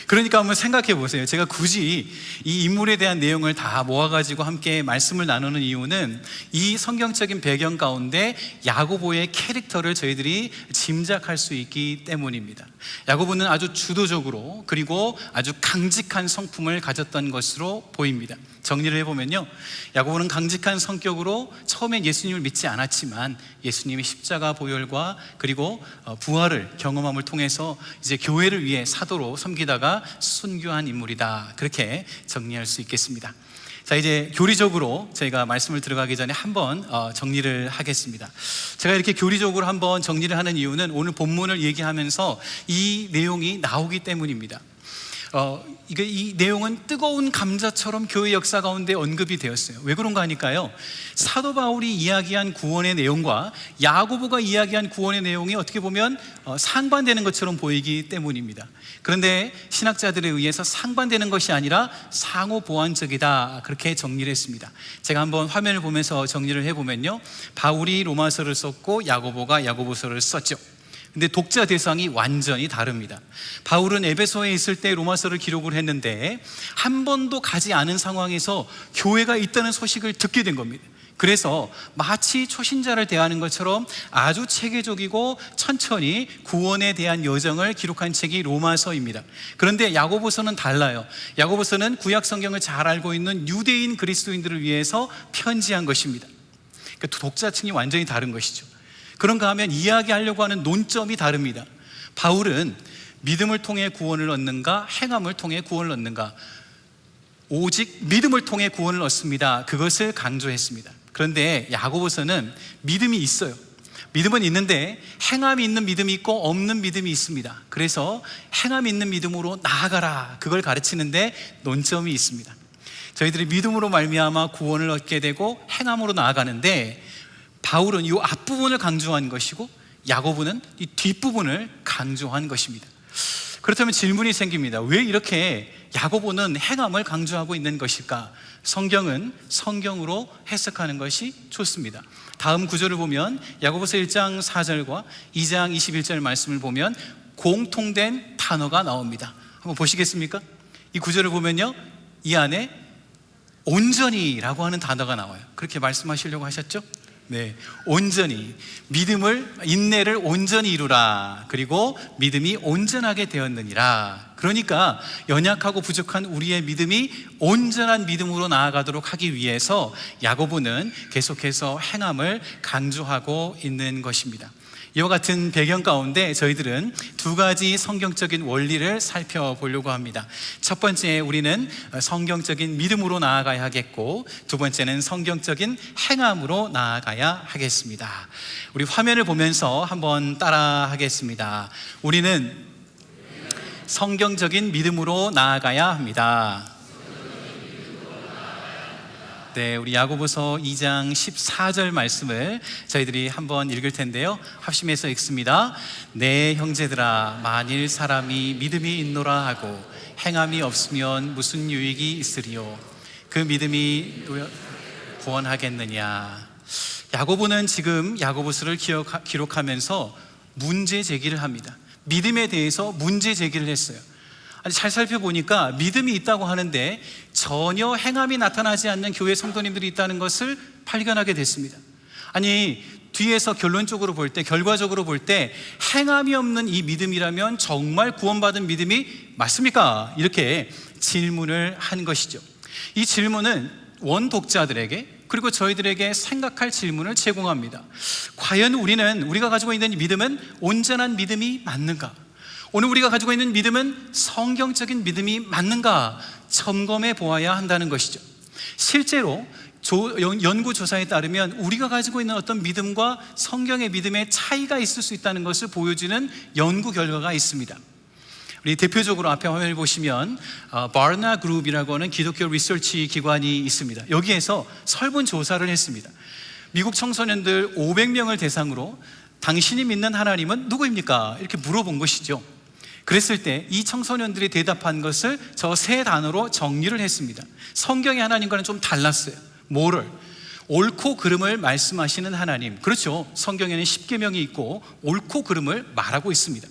그러니까 한번 생각해 보세요. 제가 굳이 이 인물에 대한 내용을 다 모아가지고 함께 말씀을 나누는 이유는 이 성경적인 배경 가운데 야고보의 캐릭터를 저희들이 짐작할 수 있기 때문입니다. 야고보는 아주 주도적으로 그리고 아주 강직한 성품을 가졌던 것으로 보입니다. 정리를 해보면요, 야고보는 강직한 성격으로 처음엔 예수님을 믿지 않았지만 예수님의 십자가 보혈과 그리고 부활을 경험함을 통해서 이제 교회를 위해 사도로 섬기다가 너무나 순교한 인물이다. 그렇게 정리할 수 있겠습니다. 자, 이제 교리적으로 저희가 말씀을 들어가기 전에 한번 정리를 하겠습니다. 제가 이렇게 교리적으로 한번 정리를 하는 이유는 오늘 본문을 얘기하면서 이 내용이 나오기 때문입니다. 이 내용은 뜨거운 감자처럼 교회 역사 가운데 언급이 되었어요. 왜 그런가 하니까요, 사도 바울이 이야기한 구원의 내용과 야고보가 이야기한 구원의 내용이 어떻게 보면 상반되는 것처럼 보이기 때문입니다. 그런데 신학자들에 의해서 상반되는 것이 아니라 상호 보완적이다, 그렇게 정리를 했습니다. 제가 한번 화면을 보면서 정리를 해보면요, 바울이 로마서를 썼고 야고보가 야고보서를 썼죠. 근데 독자 대상이 완전히 다릅니다. 바울은 에베소에 있을 때 로마서를 기록을 했는데 한 번도 가지 않은 상황에서 교회가 있다는 소식을 듣게 된 겁니다. 그래서 마치 초신자를 대하는 것처럼 아주 체계적이고 천천히 구원에 대한 여정을 기록한 책이 로마서입니다. 그런데 야고보서는 달라요. 야고보서는 구약 성경을 잘 알고 있는 유대인 그리스도인들을 위해서 편지한 것입니다. 그러니까 독자층이 완전히 다른 것이죠. 그런가 하면 이야기하려고 하는 논점이 다릅니다. 바울은 믿음을 통해 구원을 얻는가, 행함을 통해 구원을 얻는가? 오직 믿음을 통해 구원을 얻습니다. 그것을 강조했습니다. 그런데 야고보서는 믿음이 있어요. 믿음은 있는데 행함이 있는 믿음이 있고 없는 믿음이 있습니다. 그래서 행함이 있는 믿음으로 나아가라, 그걸 가르치는데 논점이 있습니다. 저희들이 믿음으로 말미암아 구원을 얻게 되고 행함으로 나아가는데, 바울은 이 앞부분을 강조한 것이고 야고보는 이 뒷부분을 강조한 것입니다. 그렇다면 질문이 생깁니다. 왜 이렇게 야고보는 행함을 강조하고 있는 것일까? 성경은 성경으로 해석하는 것이 좋습니다. 다음 구절을 보면 야고보서 1장 4절과 2장 21절 말씀을 보면 공통된 단어가 나옵니다. 한번 보시겠습니까? 이 구절을 보면요, 이 안에 온전히라고 하는 단어가 나와요. 그렇게 말씀하시려고 하셨죠? 네, 온전히, 믿음을, 인내를 온전히 이루라. 그리고 믿음이 온전하게 되었느니라. 그러니까 연약하고 부족한 우리의 믿음이 온전한 믿음으로 나아가도록 하기 위해서 야고보는 계속해서 행함을 강조하고 있는 것입니다. 이와 같은 배경 가운데 저희들은 두 가지 성경적인 원리를 살펴보려고 합니다. 첫 번째, 우리는 성경적인 믿음으로 나아가야 하겠고, 두 번째는 성경적인 행함으로 나아가야 하겠습니다. 우리 화면을 보면서 한번 따라 하겠습니다. 우리는 성경적인 믿음으로 나아가야 합니다. 네, 우리 야고보서 2장 14절 말씀을 저희들이 한번 읽을 텐데요, 합심해서 읽습니다. 네, 형제들아, 만일 사람이 믿음이 있노라 하고 행함이 없으면 무슨 유익이 있으리요? 그 믿음이 구원하겠느냐? 야고보는 지금 야고보서를 기록하면서 문제 제기를 합니다. 믿음에 대해서 문제 제기를 했어요. 아니, 잘 살펴보니까 믿음이 있다고 하는데 전혀 행함이 나타나지 않는 교회 성도님들이 있다는 것을 발견하게 됐습니다. 아니, 뒤에서 결론적으로 볼 때, 결과적으로 볼 때 행함이 없는 이 믿음이라면 정말 구원받은 믿음이 맞습니까? 이렇게 질문을 한 것이죠. 이 질문은 원독자들에게, 그리고 저희들에게 생각할 질문을 제공합니다. 과연 우리가 가지고 있는 믿음은 온전한 믿음이 맞는가? 오늘 우리가 가지고 있는 믿음은 성경적인 믿음이 맞는가 점검해 보아야 한다는 것이죠. 실제로 연구조사에 따르면 우리가 가지고 있는 어떤 믿음과 성경의 믿음의 차이가 있을 수 있다는 것을 보여주는 연구 결과가 있습니다. 우리 대표적으로 앞에 화면을 보시면 바르나 그룹이라고 하는 기독교 리서치 기관이 있습니다. 여기에서 설문조사를 했습니다. 미국 청소년들 500명을 대상으로 당신이 믿는 하나님은 누구입니까? 이렇게 물어본 것이죠. 그랬을 때 이 청소년들이 대답한 것을 저 세 단어로 정리를 했습니다. 성경의 하나님과는 좀 달랐어요. 뭐를? 옳고 그름을 말씀하시는 하나님. 그렇죠, 성경에는 10계명이 있고 옳고 그름을 말하고 있습니다.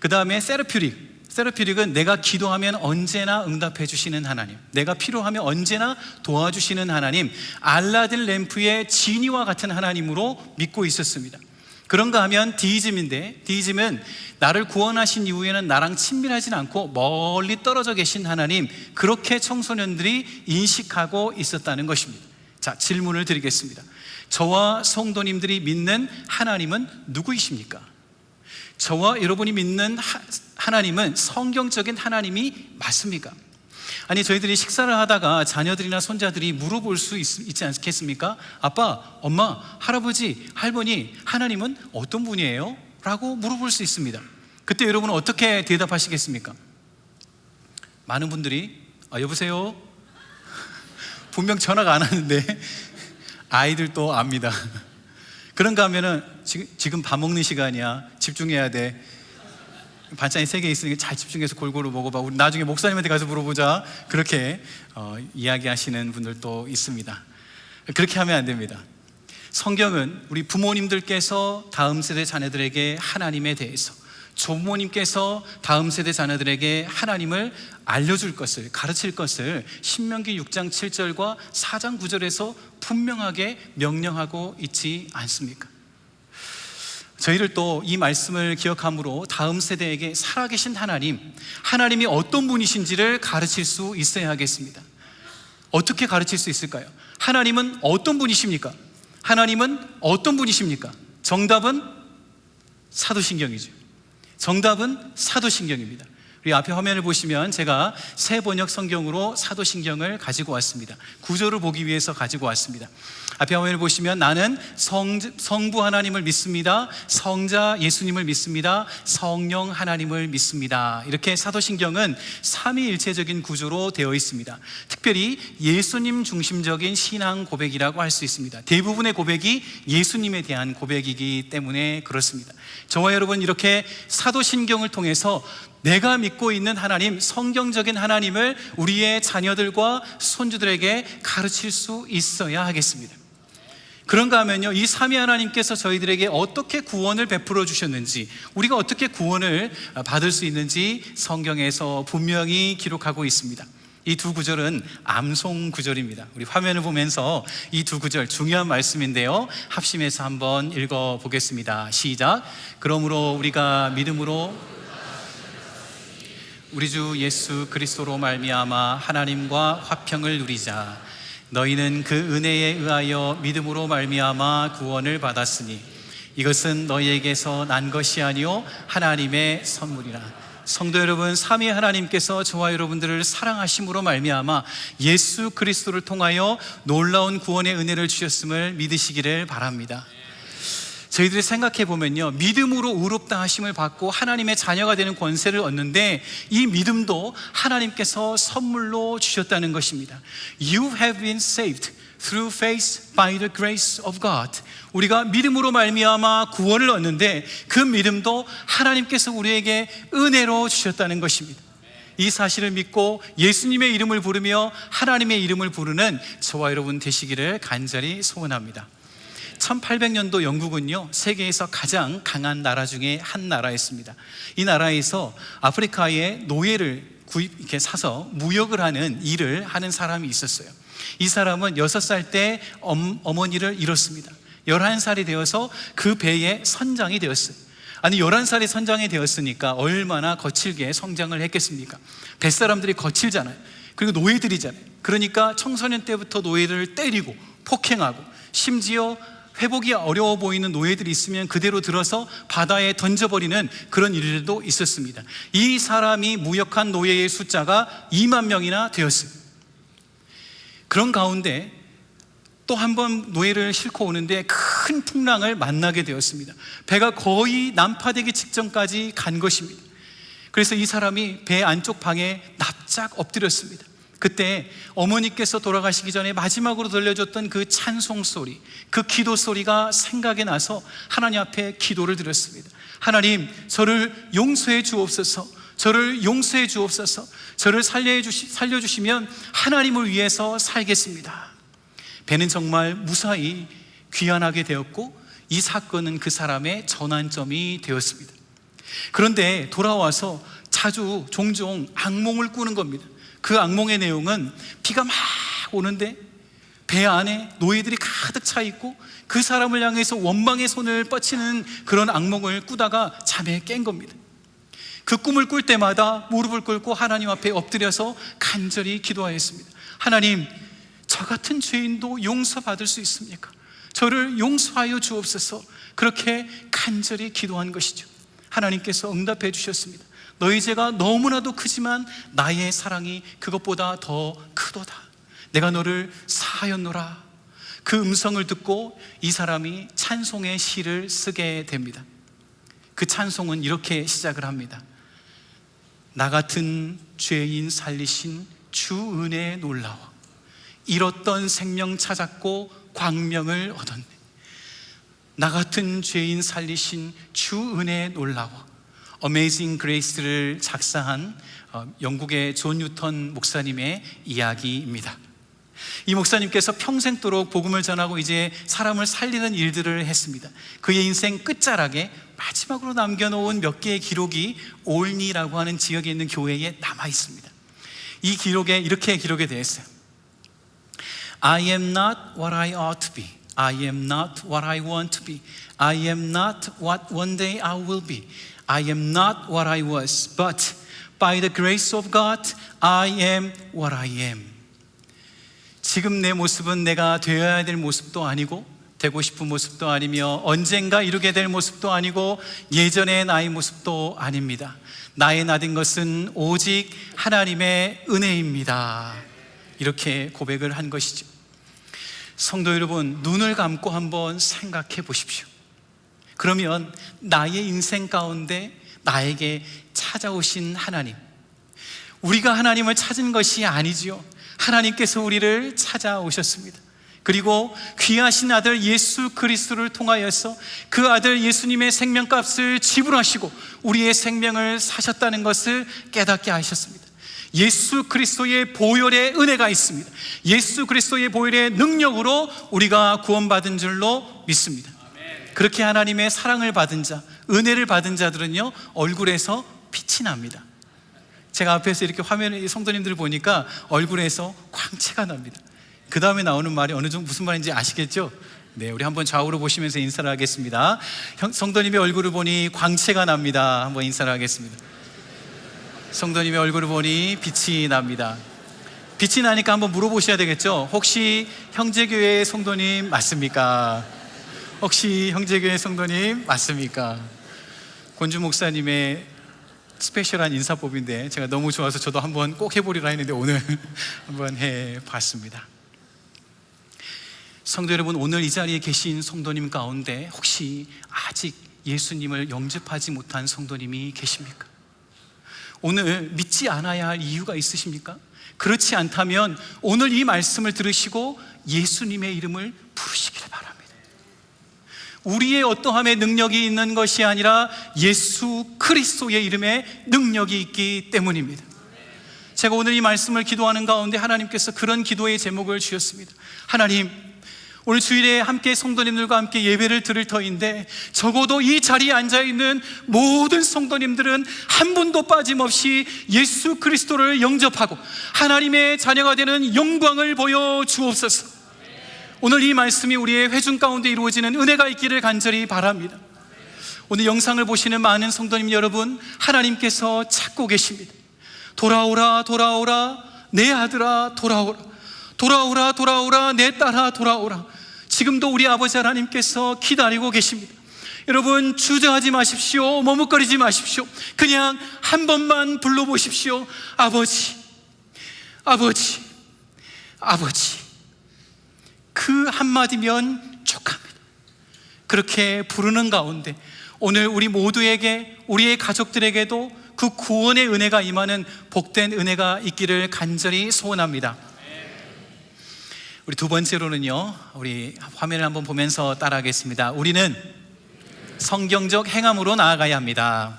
그 다음에 세르퓨릭은 내가 기도하면 언제나 응답해 주시는 하나님, 내가 필요하면 언제나 도와주시는 하나님, 알라딘 램프의 지니와 같은 하나님으로 믿고 있었습니다. 그런가 하면 디이즘인데, 디이즘은 나를 구원하신 이후에는 나랑 친밀하진 않고 멀리 떨어져 계신 하나님, 그렇게 청소년들이 인식하고 있었다는 것입니다. 자, 질문을 드리겠습니다. 저와 성도님들이 믿는 하나님은 누구이십니까? 저와 여러분이 믿는 하나님은 성경적인 하나님이 맞습니까? 아니, 저희들이 식사를 하다가 자녀들이나 손자들이 물어볼 수 있지 않겠습니까? 아빠, 엄마, 할아버지, 할머니, 하나님은 어떤 분이에요? 라고 물어볼 수 있습니다. 그때 여러분은 어떻게 대답하시겠습니까? 많은 분들이 여보세요? 분명 전화가 안 왔는데 아이들도 압니다. 그런가 하면은 지금 밥 먹는 시간이야, 집중해야 돼, 반찬이 3개 있으니까 잘 집중해서 골고루 먹어봐, 우리 나중에 목사님한테 가서 물어보자, 그렇게 이야기하시는 분들도 있습니다. 그렇게 하면 안 됩니다. 성경은 우리 부모님들께서 다음 세대 자녀들에게 하나님에 대해서, 조부모님께서 다음 세대 자녀들에게 하나님을 알려줄 것을, 가르칠 것을 신명기 6장 7절과 4장 9절에서 분명하게 명령하고 있지 않습니까? 저희를 또 이 말씀을 기억함으로 다음 세대에게 살아계신 하나님이 어떤 분이신지를 가르칠 수 있어야 하겠습니다. 어떻게 가르칠 수 있을까요? 하나님은 어떤 분이십니까? 하나님은 어떤 분이십니까? 정답은 사도신경이죠. 정답은 사도신경입니다. 우리 앞에 화면을 보시면 제가 새 번역 성경으로 사도신경을 가지고 왔습니다. 구조를 보기 위해서 가지고 왔습니다. 앞에 화면을 보시면 나는 성부 하나님을 믿습니다, 성자 예수님을 믿습니다, 성령 하나님을 믿습니다. 이렇게 사도신경은 삼위일체적인 구조로 되어 있습니다. 특별히 예수님 중심적인 신앙 고백이라고 할 수 있습니다. 대부분의 고백이 예수님에 대한 고백이기 때문에 그렇습니다. 저와 여러분, 이렇게 사도신경을 통해서 내가 믿고 있는 하나님, 성경적인 하나님을 우리의 자녀들과 손주들에게 가르칠 수 있어야 하겠습니다. 그런가 하면요, 이 삼위 하나님께서 저희들에게 어떻게 구원을 베풀어 주셨는지, 우리가 어떻게 구원을 받을 수 있는지 성경에서 분명히 기록하고 있습니다. 이 두 구절은 암송 구절입니다. 우리 화면을 보면서 이 두 구절 중요한 말씀인데요, 합심해서 한번 읽어보겠습니다. 시작. 그러므로 우리가 믿음으로 우리 주 예수 그리스도로 말미암아 하나님과 화평을 누리자. 너희는 그 은혜에 의하여 믿음으로 말미암아 구원을 받았으니 이것은 너희에게서 난 것이 아니요 하나님의 선물이라. 성도 여러분, 삼위 하나님께서 저와 여러분들을 사랑하심으로 말미암아 예수 그리스도를 통하여 놀라운 구원의 은혜를 주셨음을 믿으시기를 바랍니다. 저희들이 생각해 보면요, 믿음으로 의롭다 하심을 받고 하나님의 자녀가 되는 권세를 얻는데 이 믿음도 하나님께서 선물로 주셨다는 것입니다. You have been saved through faith by the grace of God. 우리가 믿음으로 말미암아 구원을 얻는데 그 믿음도 하나님께서 우리에게 은혜로 주셨다는 것입니다. 이 사실을 믿고 예수님의 이름을 부르며 하나님의 이름을 부르는 저와 여러분 되시기를 간절히 소원합니다. 1800년도 영국은요, 세계에서 가장 강한 나라 중에 한 나라였습니다. 이 나라에서 아프리카의 노예를 이렇게 사서 무역을 하는 일을 하는 사람이 있었어요. 이 사람은 6살 때 어머니를 잃었습니다. 11살이 되어서 그 배에 선장이 되었어요. 아니, 11살이 선장이 되었으니까 얼마나 거칠게 성장을 했겠습니까? 뱃사람들이 거칠잖아요. 그리고 노예들이잖아요. 그러니까 청소년 때부터 노예들을 때리고 폭행하고, 심지어 회복이 어려워 보이는 노예들이 있으면 그대로 들어서 바다에 던져버리는 그런 일들도 있었습니다. 이 사람이 무역한 노예의 숫자가 2만 명이나 되었어요. 그런 가운데 또 한 번 노예를 싣고 오는데 큰 풍랑을 만나게 되었습니다. 배가 거의 난파되기 직전까지 간 것입니다. 그래서 이 사람이 배 안쪽 방에 납작 엎드렸습니다. 그때 어머니께서 돌아가시기 전에 마지막으로 들려줬던 그 찬송 소리, 그 기도 소리가 생각이 나서 하나님 앞에 기도를 드렸습니다. 하나님, 저를 용서해 주옵소서, 저를 용서해 주옵소서, 저를 살려주시면 하나님을 위해서 살겠습니다. 배는 정말 무사히 귀환하게 되었고 이 사건은 그 사람의 전환점이 되었습니다. 그런데 돌아와서 종종 악몽을 꾸는 겁니다. 그 악몽의 내용은 비가 막 오는데 배 안에 노예들이 가득 차 있고 그 사람을 향해서 원망의 손을 뻗치는 그런 악몽을 꾸다가 잠에 깬 겁니다. 그 꿈을 꿀 때마다 무릎을 꿇고 하나님 앞에 엎드려서 간절히 기도하였습니다. 하나님, 저 같은 죄인도 용서받을 수 있습니까? 저를 용서하여 주옵소서. 그렇게 간절히 기도한 것이죠. 하나님께서 응답해 주셨습니다. 너희 죄가 너무나도 크지만 나의 사랑이 그것보다 더 크도다. 내가 너를 사하였노라. 그 음성을 듣고 이 사람이 찬송의 시를 쓰게 됩니다. 그 찬송은 이렇게 시작을 합니다. 나 같은 죄인 살리신 주 은혜에 놀라워 잃었던 생명 찾았고 광명을 얻었네. 나 같은 죄인 살리신 주 은혜에 놀라워. Amazing Grace를 작사한 영국의 존 뉴턴 목사님의 이야기입니다. 이 목사님께서 평생도록 복음을 전하고 이제 사람을 살리는 일들을 했습니다. 그의 인생 끝자락에 마지막으로 남겨놓은 몇 개의 기록이 올니라고 하는 지역에 있는 교회에 남아 있습니다. 이 기록에 이렇게 기록이 되어 있어요. I am not what I ought to be. I am not what I want to be. I am not what one day I will be. I am not what I was. But by the grace of God, I am what I am. 지금 내 모습은 내가 되어야 될 모습도 아니고 되고 싶은 모습도 아니며 언젠가 이루게 될 모습도 아니고 예전의 나의 모습도 아닙니다. 나의 나된 것은 오직 하나님의 은혜입니다. 이렇게 고백을 한 것이죠. 성도 여러분, 눈을 감고 한번 생각해 보십시오. 그러면 나의 인생 가운데 나에게 찾아오신 하나님, 우리가 하나님을 찾은 것이 아니지요. 하나님께서 우리를 찾아오셨습니다. 그리고 귀하신 아들 예수 그리스도를 통하여서 그 아들 예수님의 생명값을 지불하시고 우리의 생명을 사셨다는 것을 깨닫게 하셨습니다. 예수 그리스도의 보혈의 은혜가 있습니다. 예수 그리스도의 보혈의 능력으로 우리가 구원받은 줄로 믿습니다. 그렇게 하나님의 사랑을 받은 자, 은혜를 받은 자들은요, 얼굴에서 빛이 납니다. 제가 앞에서 이렇게 화면에 성도님들을 보니까 얼굴에서 광채가 납니다. 그 다음에 나오는 말이 어느 정도 무슨 말인지 아시겠죠? 네, 우리 한번 좌우로 보시면서 인사를 하겠습니다. 성도님의 얼굴을 보니 광채가 납니다. 한번 인사를 하겠습니다. 성도님의 얼굴을 보니 빛이 납니다. 빛이 나니까 한번 물어보셔야 되겠죠? 혹시 형제교회 성도님 맞습니까? 혹시 형제교회 성도님 맞습니까? 권주 목사님의 스페셜한 인사법인데 제가 너무 좋아서 저도 한번 꼭 해보리라 했는데 오늘 한번 해봤습니다. 성도 여러분, 오늘 이 자리에 계신 성도님 가운데 혹시 아직 예수님을 영접하지 못한 성도님이 계십니까? 오늘 믿지 않아야 할 이유가 있으십니까? 그렇지 않다면 오늘 이 말씀을 들으시고 예수님의 이름을 부르시기를 바랍니다. 우리의 어떠함의 능력이 있는 것이 아니라 예수 그리스도의 이름에 능력이 있기 때문입니다. 제가 오늘 이 말씀을 기도하는 가운데 하나님께서 그런 기도의 제목을 주셨습니다. 하나님, 오늘 주일에 함께 성도님들과 함께 예배를 드릴 터인데 적어도 이 자리에 앉아있는 모든 성도님들은 한 분도 빠짐없이 예수 그리스도를 영접하고 하나님의 자녀가 되는 영광을 보여주옵소서. 오늘 이 말씀이 우리의 회중 가운데 이루어지는 은혜가 있기를 간절히 바랍니다. 오늘 영상을 보시는 많은 성도님 여러분, 하나님께서 찾고 계십니다. 돌아오라 돌아오라 내 아들아 돌아오라, 돌아오라 돌아오라 내 딸아 돌아오라. 지금도 우리 아버지 하나님께서 기다리고 계십니다. 여러분, 주저하지 마십시오. 머뭇거리지 마십시오. 그냥 한 번만 불러보십시오. 아버지, 아버지, 아버지. 그 한마디면 족합니다. 그렇게 부르는 가운데 오늘 우리 모두에게, 우리의 가족들에게도 그 구원의 은혜가 임하는 복된 은혜가 있기를 간절히 소원합니다. 우리 두 번째로는요, 우리 화면을 한번 보면서 따라하겠습니다. 우리는 성경적 행함으로 나아가야 합니다.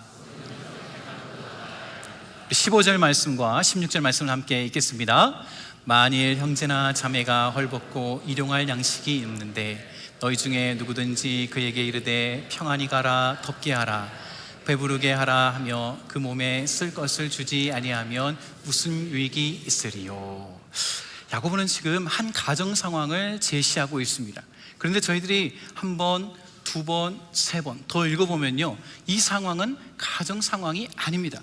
15절 말씀과 16절 말씀을 함께 읽겠습니다. 만일 형제나 자매가 헐벗고 일용할 양식이 있는데 너희 중에 누구든지 그에게 이르되 평안히 가라, 덥게 하라, 배부르게 하라 하며 그 몸에 쓸 것을 주지 아니하면 무슨 유익이 있으리요. 야고보는 지금 한 가정 상황을 제시하고 있습니다. 그런데 저희들이 한 번, 두 번, 세 번 더 읽어보면요, 이 상황은 가정 상황이 아닙니다.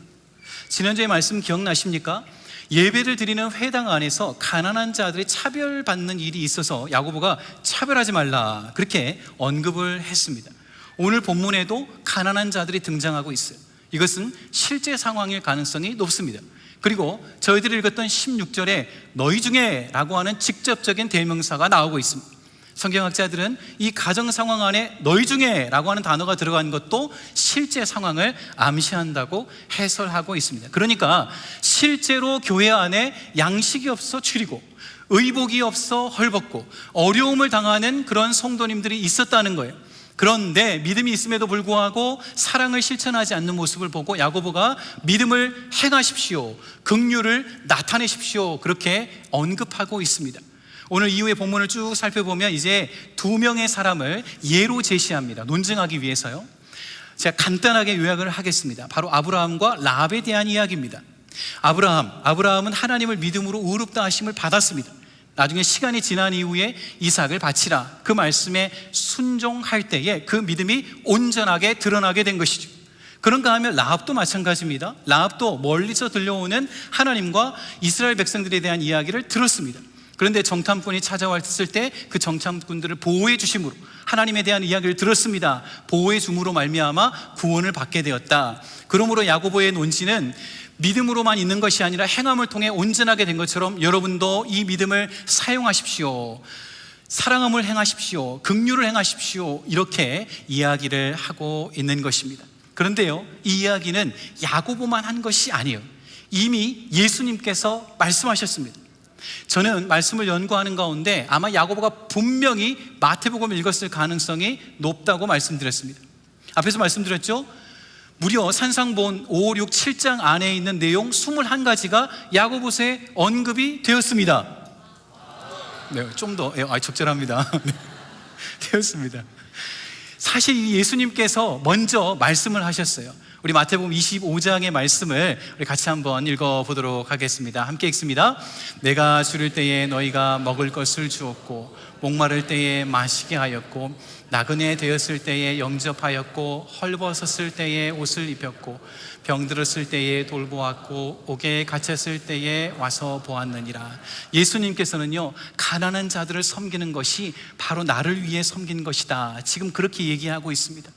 지난주에 말씀 기억나십니까? 예배를 드리는 회당 안에서 가난한 자들이 차별받는 일이 있어서 야고보가 차별하지 말라 그렇게 언급을 했습니다. 오늘 본문에도 가난한 자들이 등장하고 있어요. 이것은 실제 상황일 가능성이 높습니다. 그리고 저희들이 읽었던 16절에 너희 중에 라고 하는 직접적인 대명사가 나오고 있습니다. 성경학자들은 이 가정 상황 안에 너희 중에 라고 하는 단어가 들어간 것도 실제 상황을 암시한다고 해설하고 있습니다. 그러니까 실제로 교회 안에 양식이 없어 줄이고 의복이 없어 헐벗고 어려움을 당하는 그런 성도님들이 있었다는 거예요. 그런데 믿음이 있음에도 불구하고 사랑을 실천하지 않는 모습을 보고 야고보가 믿음을 행하십시오, 긍휼을 나타내십시오, 그렇게 언급하고 있습니다. 오늘 이후의 본문을 쭉 살펴보면 이제 두 명의 사람을 예로 제시합니다. 논증하기 위해서요. 제가 간단하게 요약을 하겠습니다. 바로 아브라함과 라합에 대한 이야기입니다. 아브라함은 하나님을 믿음으로 의롭다 하심을 받았습니다. 나중에 시간이 지난 이후에 이삭을 바치라 그 말씀에 순종할 때에 그 믿음이 온전하게 드러나게 된 것이죠. 그런가 하면 라합도 마찬가지입니다. 라합도 멀리서 들려오는 하나님과 이스라엘 백성들에 대한 이야기를 들었습니다. 그런데 정탐꾼이 찾아왔을 때 그 정탐꾼들을 보호해 주심으로 하나님에 대한 이야기를 들었습니다. 보호해 줌으로 말미암아 구원을 받게 되었다. 그러므로 야고보의 논지는 믿음으로만 있는 것이 아니라 행함을 통해 온전하게 된 것처럼 여러분도 이 믿음을 사용하십시오, 사랑함을 행하십시오, 긍휼을 행하십시오, 이렇게 이야기를 하고 있는 것입니다. 그런데요, 이 이야기는 야고보만 한 것이 아니에요. 이미 예수님께서 말씀하셨습니다. 저는 말씀을 연구하는 가운데 아마 야고보가 분명히 마태복음을 읽었을 가능성이 높다고 말씀드렸습니다. 앞에서 말씀드렸죠? 무려 산상본 5, 6, 7장 안에 있는 내용 21가지가 야고보서에 언급이 되었습니다. 네, 좀 더 적절합니다. 네, 되었습니다. 사실 예수님께서 먼저 말씀을 하셨어요. 우리 마태복음 25장의 말씀을 우리 같이 한번 읽어보도록 하겠습니다. 함께 읽습니다. 내가 줄일 때에 너희가 먹을 것을 주었고 목마를 때에 마시게 하였고 나그네 되었을 때에 영접하였고 헐벗었을 때에 옷을 입혔고 병들었을 때에 돌보았고 옥에 갇혔을 때에 와서 보았느니라. 예수님께서는요, 가난한 자들을 섬기는 것이 바로 나를 위해 섬긴 것이다, 지금 그렇게 얘기하고 있습니다.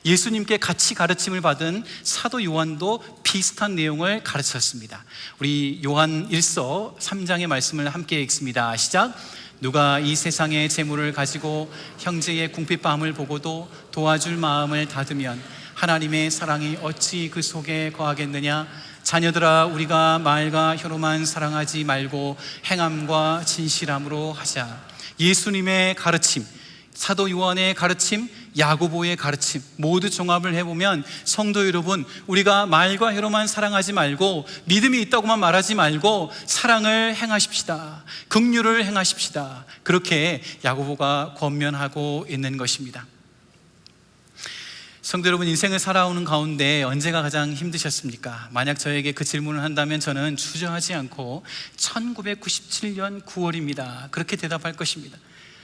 예수님께 같이 가르침을 받은 사도 요한도 비슷한 내용을 가르쳤습니다. 우리 요한 1서 3장의 말씀을 함께 읽습니다. 시작. 누가 이 세상의 재물을 가지고 형제의 궁핍함을 보고도 도와줄 마음을 닫으면 하나님의 사랑이 어찌 그 속에 거하겠느냐. 자녀들아, 우리가 말과 혀로만 사랑하지 말고 행함과 진실함으로 하자. 예수님의 가르침, 사도 요한의 가르침, 야고보의 가르침 모두 종합을 해보면 성도 여러분, 우리가 말과 혀로만 사랑하지 말고 믿음이 있다고만 말하지 말고 사랑을 행하십시다, 긍휼을 행하십시다, 그렇게 야고보가 권면하고 있는 것입니다. 성도 여러분, 인생을 살아오는 가운데 언제가 가장 힘드셨습니까? 만약 저에게 그 질문을 한다면 저는 주저하지 않고 1997년 9월입니다 그렇게 대답할 것입니다.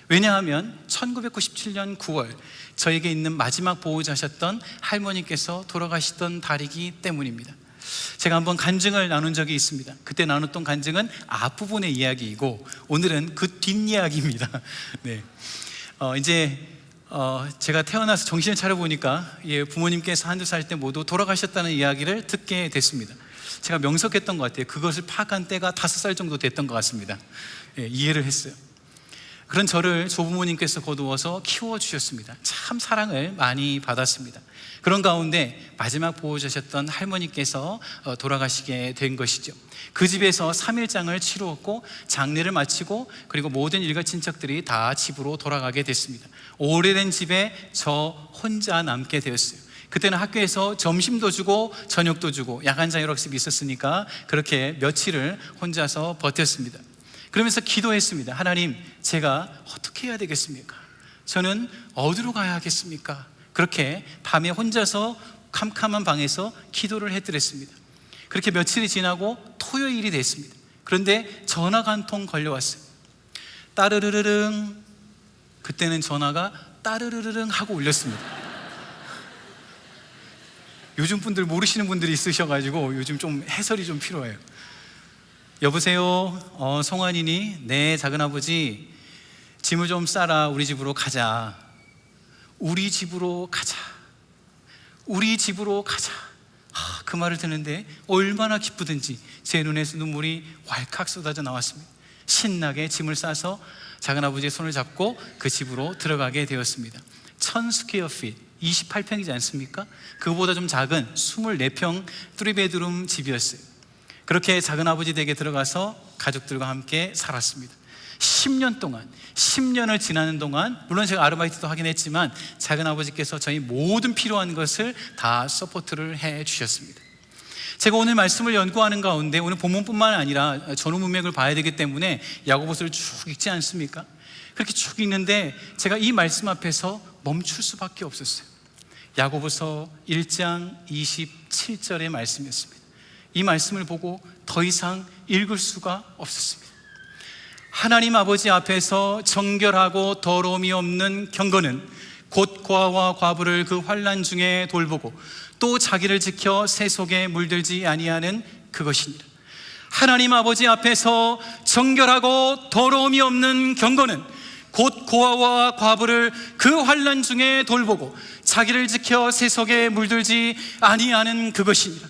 왜냐하면 1997년 9월 저에게 있는 마지막 보호자셨던 할머니께서 돌아가시던 달이기 때문입니다. 제가 한번 간증을 나눈 적이 있습니다. 그때 나눴던 간증은 앞부분의 이야기이고 오늘은 그 뒷이야기입니다. 네. 제가 태어나서 정신을 차려보니까 부모님께서 한두 살 때 모두 돌아가셨다는 이야기를 듣게 됐습니다. 제가 명석했던 것 같아요. 그것을 파악한 때가 5살 정도 됐던 것 같습니다. 이해를 했어요. 그런 저를 조부모님께서 거두어서 키워주셨습니다. 참 사랑을 많이 받았습니다. 그런 가운데 마지막 보호자셨던 할머니께서 돌아가시게 된 것이죠. 그 집에서 3일장을 치루었고 장례를 마치고 그리고 모든 일가 친척들이 다 집으로 돌아가게 됐습니다. 오래된 집에 저 혼자 남게 되었어요. 그때는 학교에서 점심도 주고 저녁도 주고 야간 자율학습이 있었으니까 그렇게 며칠을 혼자서 버텼습니다. 그러면서 기도했습니다. 하나님, 제가 어떻게 해야 되겠습니까? 저는 어디로 가야 하겠습니까? 그렇게 밤에 혼자서 캄캄한 방에서 기도를 해드렸습니다. 그렇게 며칠이 지나고 토요일이 됐습니다. 그런데 전화가 한 통 걸려왔어요. 따르르르릉. 그때는 전화가 따르르르릉 하고 울렸습니다. 요즘 분들 모르시는 분들이 있으셔가지고 요즘 좀 해설이 좀 필요해요. 여보세요, 성환이니? 네, 작은아버지, 짐을 좀 싸라, 우리 집으로 가자. 우리 집으로 가자. 우리 집으로 가자. 그 말을 듣는데 얼마나 기쁘든지 제 눈에서 눈물이 왈칵 쏟아져 나왔습니다. 신나게 짐을 싸서 작은아버지의 손을 잡고 그 집으로 들어가게 되었습니다. 1000스퀘어핏, 28평이지 않습니까? 그거보다 좀 작은 24평 3베드룸 집이었어요. 그렇게 작은아버지 댁에 들어가서 가족들과 함께 살았습니다. 10년 동안, 10년을 지나는 동안, 물론 제가 아르바이트도 하긴 했지만 작은아버지께서 저희 모든 필요한 것을 다 서포트를 해 주셨습니다. 제가 오늘 말씀을 연구하는 가운데 오늘 본문뿐만 아니라 전후 문맥을 봐야 되기 때문에 야고보서를 쭉 읽지 않습니까? 그렇게 쭉 읽는데 제가 이 말씀 앞에서 멈출 수밖에 없었어요. 야고보서 1장 27절의 말씀이었습니다. 이 말씀을 보고 더 이상 읽을 수가 없었습니다. 하나님 아버지 앞에서 정결하고 더러움이 없는 경건은 곧 고아와 과부를 그 환난 중에 돌보고 또 자기를 지켜 새 속에 물들지 아니하는 그것이니라. 하나님 아버지 앞에서 정결하고 더러움이 없는 경건은 곧 고아와 과부를 그 환난 중에 돌보고 자기를 지켜 새 속에 물들지 아니하는 그것이니라.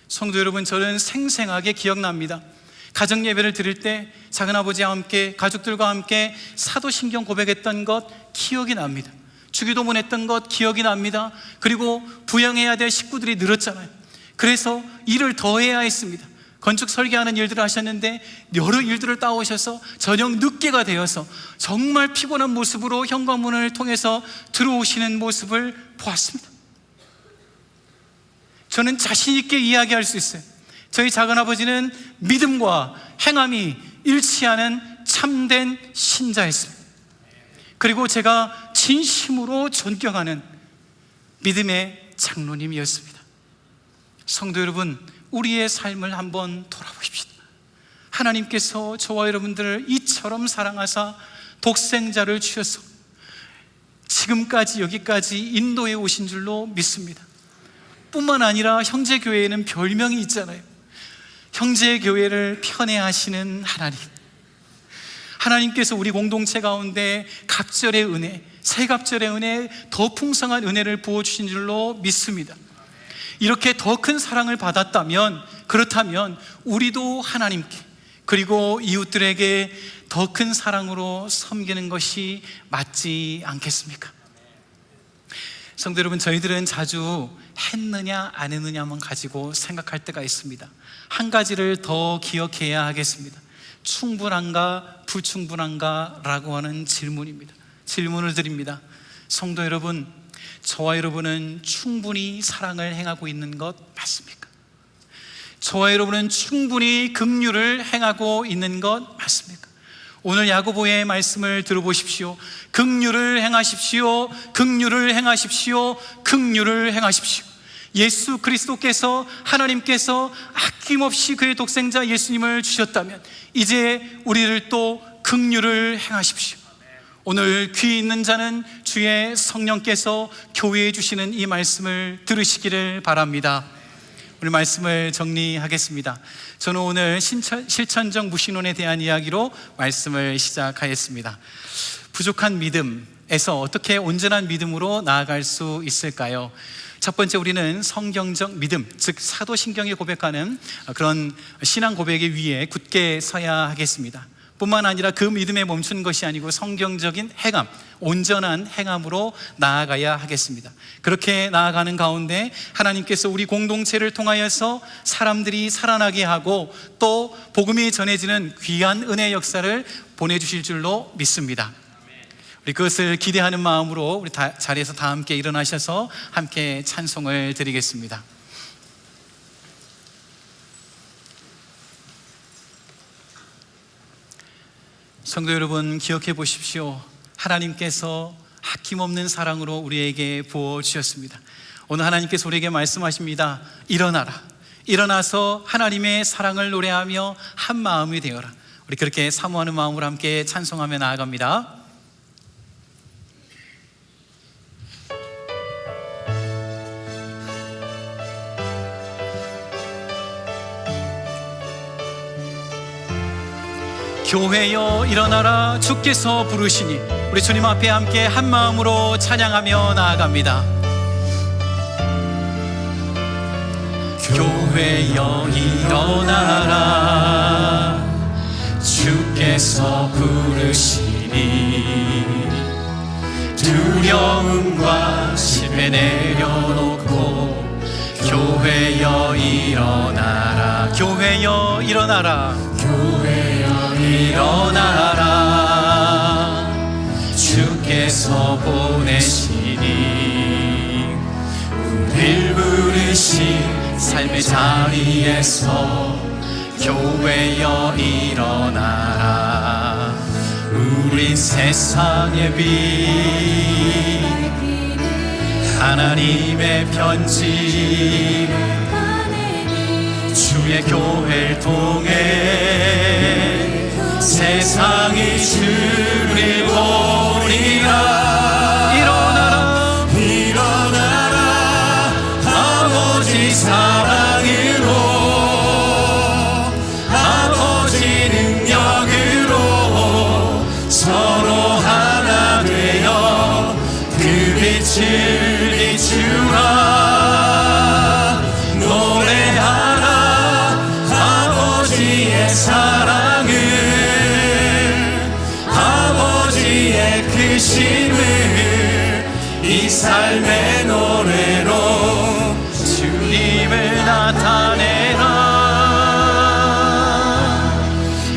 성도 여러분, 저는 생생하게 기억납니다. 가정 예배를 드릴 때 작은아버지와 함께 가족들과 함께 사도신경 고백했던 것 기억이 납니다. 주기도문 했던 것 기억이 납니다. 그리고 부양해야 될 식구들이 늘었잖아요. 그래서 일을 더 해야 했습니다. 건축 설계하는 일들을 하셨는데 여러 일들을 따오셔서 저녁 늦게가 되어서 정말 피곤한 모습으로 현관문을 통해서 들어오시는 모습을 보았습니다. 저는 자신 있게 이야기할 수 있어요. 저희 작은아버지는 믿음과 행함이 일치하는 참된 신자였습니다. 그리고 제가 진심으로 존경하는 믿음의 장로님이었습니다. 성도 여러분, 우리의 삶을 한번 돌아보십시다. 하나님께서 저와 여러분들을 이처럼 사랑하사 독생자를 주셔서 지금까지 여기까지 인도해 오신 줄로 믿습니다. 뿐만 아니라 형제교회에는 별명이 있잖아요. 형제교회를 편애하시는 하나님. 하나님께서 우리 공동체 가운데 갑절의 은혜, 새갑절의 은혜, 더 풍성한 은혜를 부어주신 줄로 믿습니다. 이렇게 더 큰 사랑을 받았다면, 그렇다면 우리도 하나님께 그리고 이웃들에게 더 큰 사랑으로 섬기는 것이 맞지 않겠습니까? 성도 여러분, 저희들은 자주 했느냐 안 했느냐만 가지고 생각할 때가 있습니다. 한 가지를 더 기억해야 하겠습니다. 충분한가 불충분한가 라고 하는 질문입니다. 질문을 드립니다. 성도 여러분, 저와 여러분은 충분히 사랑을 행하고 있는 것 맞습니까? 저와 여러분은 충분히 긍휼을 행하고 있는 것 맞습니까? 오늘 야고보의 말씀을 들어보십시오. 긍휼을 행하십시오. 긍휼을 행하십시오. 긍휼을 행하십시오. 예수 그리스도께서, 하나님께서 아낌없이 그의 독생자 예수님을 주셨다면 이제 우리를 또 긍휼을 행하십시오. 오늘 귀 있는 자는 주의 성령께서 교회에 주시는 이 말씀을 들으시기를 바랍니다. 오늘 말씀을 정리하겠습니다. 저는 오늘 실천적 무신론에 대한 이야기로 말씀을 시작하였습니다. 부족한 믿음에서 어떻게 온전한 믿음으로 나아갈 수 있을까요? 첫 번째, 우리는 성경적 믿음, 즉 사도신경이 고백하는 그런 신앙 고백의 위에 굳게 서야 하겠습니다. 뿐만 아니라 그 믿음에 멈추는 것이 아니고 성경적인 행함, 온전한 행함으로 나아가야 하겠습니다. 그렇게 나아가는 가운데 하나님께서 우리 공동체를 통하여서 사람들이 살아나게 하고 또 복음이 전해지는 귀한 은혜 역사를 보내주실 줄로 믿습니다. 우리 그것을 기대하는 마음으로 우리 자리에서 다 함께 일어나셔서 함께 찬송을 드리겠습니다. 성도 여러분, 기억해 보십시오. 하나님께서 아낌없는 사랑으로 우리에게 부어주셨습니다. 오늘 하나님께서 우리에게 말씀하십니다. 일어나라. 일어나서 하나님의 사랑을 노래하며 한 마음이 되어라. 우리 그렇게 사모하는 마음으로 함께 찬송하며 나아갑니다. 교회여 일어나라, 주께서 부르시니 우리 주님 앞에 함께 한 마음으로 찬양하며 나아갑니다. 교회여 일어나라, 주께서 부르시니 두려움과 실패 내려놓고 교회여 일어나라, 교회여 일어나라, 교회여 일어나라, 주께서 보내시니 우릴 부르신 삶의 자리에서 교회여 일어나라. 우린 세상의 빛, 하나님의 편지, 주의 교회를 통해 세상이 주를 보리라. 일어나라, 일어나라, 아버지 사랑으로, 아버지 능력으로 서로 하나 되어 그 빛을 비추라. 노래하라 아버지의 사랑을, 아버지의 크심을 이 삶의 노래로 주님을 나타내라.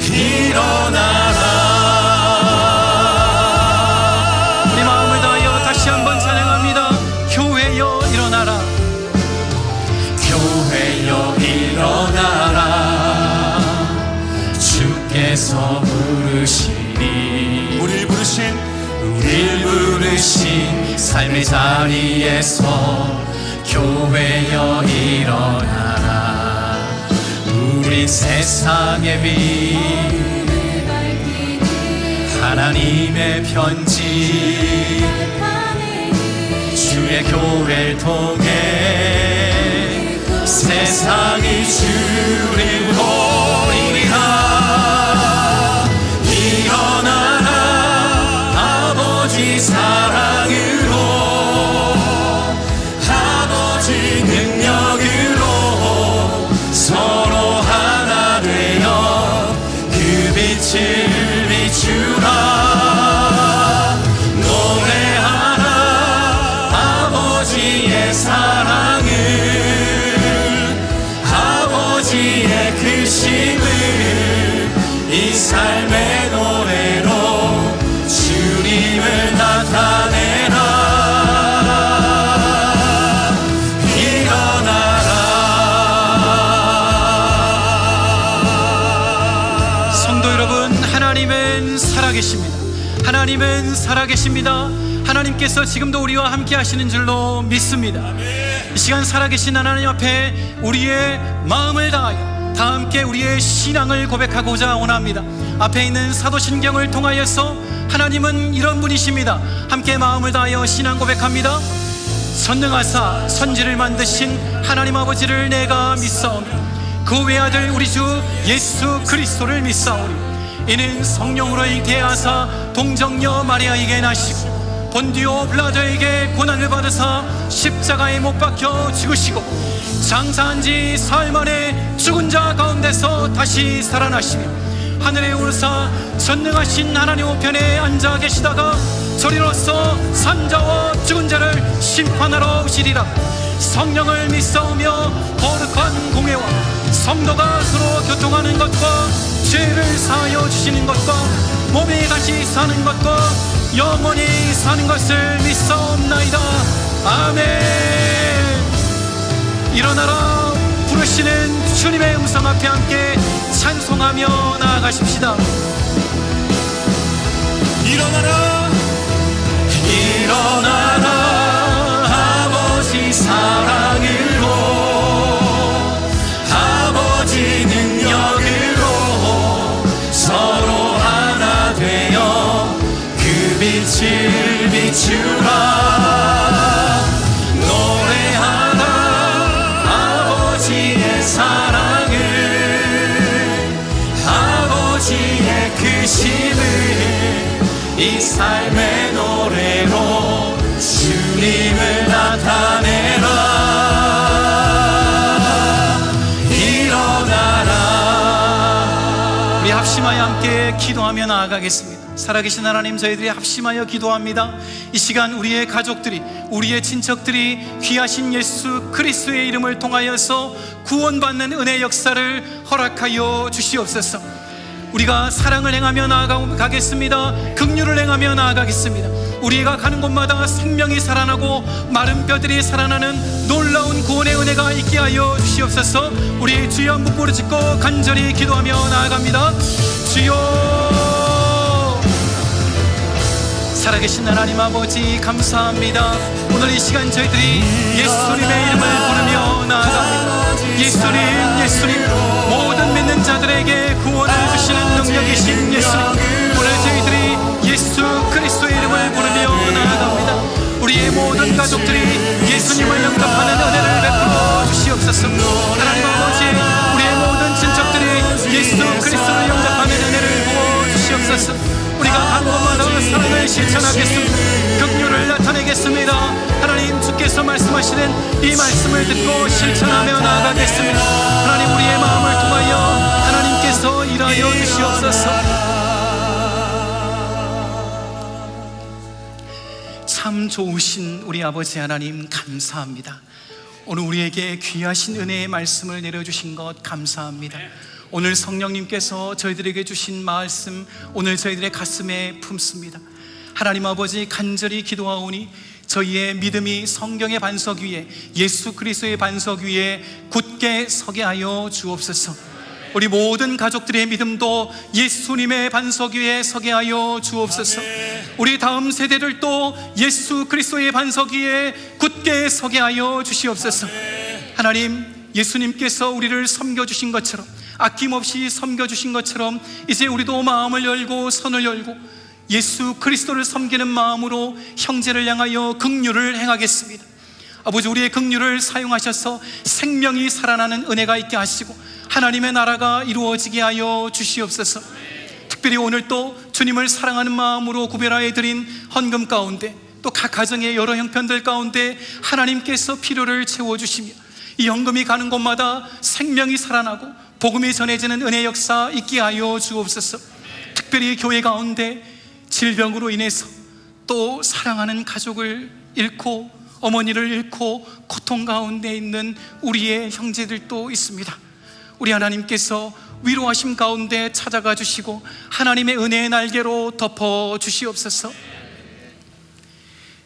일어나라. 우리 마음을 다하여 다시 한번 찬양합니다. 교회여 일어나라, 교회여 일어나라, 주께서 부르시니 우릴 부르신 삶의 자리에서 교회여 일어나라. 우리 세상의 빛, 하나님의 편지, 주의 교회를 통해 세상이 주를 보리라. 일어나라 아버지 사랑으로, 아버지 능력으로 서로 하나 되어 그 빛을 비추라. 노래하라 아버지의 사랑을, 아버지의 크심을 이 삶의 노래로 주님을 나타내라. 일어나라. 성도 여러분, 하나님은 살아계십니다. 하나님은 살아계십니다. 하나님께서 지금도 우리와 함께 하시는 줄로 믿습니다. 이 시간 살아계신 하나님 앞에 우리의 마음을 다하여 다 함께 우리의 신앙을 고백하고자 원합니다. 앞에 있는 사도신경을 통하여서 하나님은 이런 분이십니다. 함께 마음을 다하여 신앙 고백합니다. 선능하사 선지를 만드신 하나님 아버지를 내가 믿사오며 그 외아들 우리 주 예수 그리스도를 믿사오니 이는 성령으로 잉태하사 동정녀 마리아에게 나시고 본디오 빌라도에게 고난을 받으사 십자가에 못 박혀 죽으시고 장사한 지 사흘 만에 죽은 자 가운데서 다시 살아나시며 하늘에 오르사 전능하신 하나님 우편에 앉아 계시다가 저리로서 산자와 죽은 자를 심판하러 오시리라. 성령을 믿사오며 거룩한 공회와 성도가 서로 교통하는 것과 죄를 사하여 주시는 것과 몸이 다시 사는 것과 영원히 사는 것을 믿사옵나이다. 아멘. 일어나라 부르시는 주님의 음성 앞에 함께 찬송하며 나아가십시다. 일어나라 일어나라 아버지 사랑으로 아버지 능력으로 서로 하나 되어 그 빛을 비추라. 노래하라 아버지의 사랑을 아버지의 크심을 이 삶의 노래로 주님을 나타내라. 일어나라. 우리 합심하여 함께 기도하며 나아가겠습니다. 살아계신 하나님, 저희들이 합심하여 기도합니다. 이 시간 우리의 가족들이, 우리의 친척들이 귀하신 예수 그리스도의 이름을 통하여서 구원받는 은혜 역사를 허락하여 주시옵소서. 우리가 사랑을 행하며 나아가겠습니다. 긍휼을 행하며 나아가겠습니다. 우리가 가는 곳마다 생명이 살아나고 마른 뼈들이 살아나는 놀라운 구원의 은혜가 있게 하여 주시옵소서. 우리 주여 한번 부르짖고 간절히 기도하며 나아갑니다. 주여, 살아계신 하나님 아버지 감사합니다. 오늘 이 시간 저희들이 예수님의 이름을 부르며 나아갑니다. 예수님, 예수님, 모든 믿는 자들에게 구원을 주시는 능력이신 예수님, 오늘 저희들이 예수 그리스도의 이름을 부르며 나아갑니다. 우리의 모든 가족들이 예수님을 영접하는 은혜를 베풀어 주시옵소서. 하나님 아버지, 우리의 모든 친척들이 예수 그리스도를 영접하는 은혜를 부어 주시옵소서. 우리가 한 곳마다 사랑을 실천하겠습니다. 긍휼을 나타내겠습니다. 하나님, 주께서 말씀하시는 이 말씀을 듣고 실천하며 나아가겠습니다. 하나님, 우리의 마음을 통하여 하나님께서 일하여 주시옵소서. 참 좋으신 우리 아버지 하나님 감사합니다. 오늘 우리에게 귀하신 은혜의 말씀을 내려주신 것 감사합니다. 오늘 성령님께서 저희들에게 주신 말씀, 오늘 저희들의 가슴에 품습니다. 하나님 아버지, 간절히 기도하오니 저희의 믿음이 성경의 반석 위에, 예수 그리스도의 반석 위에 굳게 서게 하여 주옵소서. 우리 모든 가족들의 믿음도 예수님의 반석 위에 서게 하여 주옵소서. 우리 다음 세대들도 예수 그리스도의 반석 위에 굳게 서게 하여 주시옵소서. 하나님, 예수님께서 우리를 섬겨주신 것처럼, 아낌없이 섬겨주신 것처럼 이제 우리도 마음을 열고 선을 열고 예수 그리스도를 섬기는 마음으로 형제를 향하여 긍휼을 행하겠습니다. 아버지, 우리의 긍휼을 사용하셔서 생명이 살아나는 은혜가 있게 하시고 하나님의 나라가 이루어지게 하여 주시옵소서. 특별히 오늘 또 주님을 사랑하는 마음으로 구별하여 드린 헌금 가운데, 또 각 가정의 여러 형편들 가운데 하나님께서 필요를 채워주시며 이 헌금이 가는 곳마다 생명이 살아나고 복음이 전해지는 은혜 역사 있게 하여 주옵소서. 특별히 교회 가운데 질병으로 인해서 또 사랑하는 가족을 잃고 어머니를 잃고 고통 가운데 있는 우리의 형제들도 있습니다. 우리 하나님께서 위로하심 가운데 찾아가 주시고 하나님의 은혜의 날개로 덮어 주시옵소서.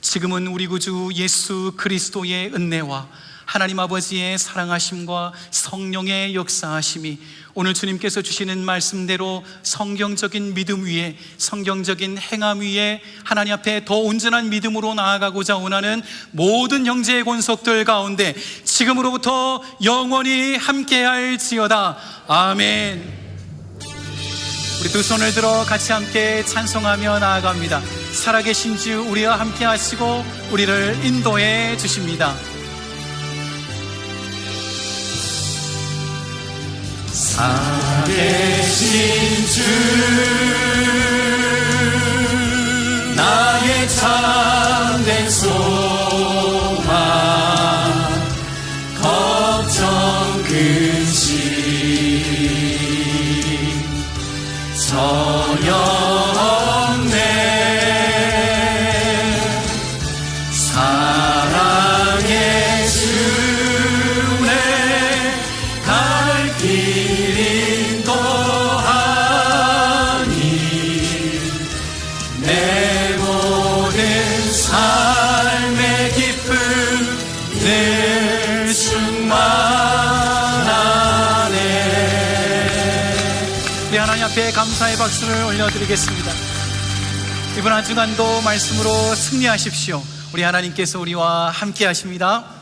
지금은 우리 구주 예수 그리스도의 은혜와 하나님 아버지의 사랑하심과 성령의 역사하심이 오늘 주님께서 주시는 말씀대로 성경적인 믿음 위에, 성경적인 행함 위에 하나님 앞에 더 온전한 믿음으로 나아가고자 원하는 모든 형제의 권속들 가운데 지금으로부터 영원히 함께할지어다. 아멘. 우리 두 손을 들어 같이 함께 찬송하며 나아갑니다. 살아계신 주 우리와 함께 하시고 우리를 인도해 주십니다. 살아계신 주 나의 참된 소망, 걱정 근심 전혀 없네. 사랑의 주네 갈 길 인도하니 내 모든 삶의 기쁨 늘 충만하네. 우리 하나님 앞에 감사의 박수를 올려드리겠습니다. 이번 한 주간도 말씀으로 승리하십시오. 우리 하나님께서 우리와 함께 하십니다.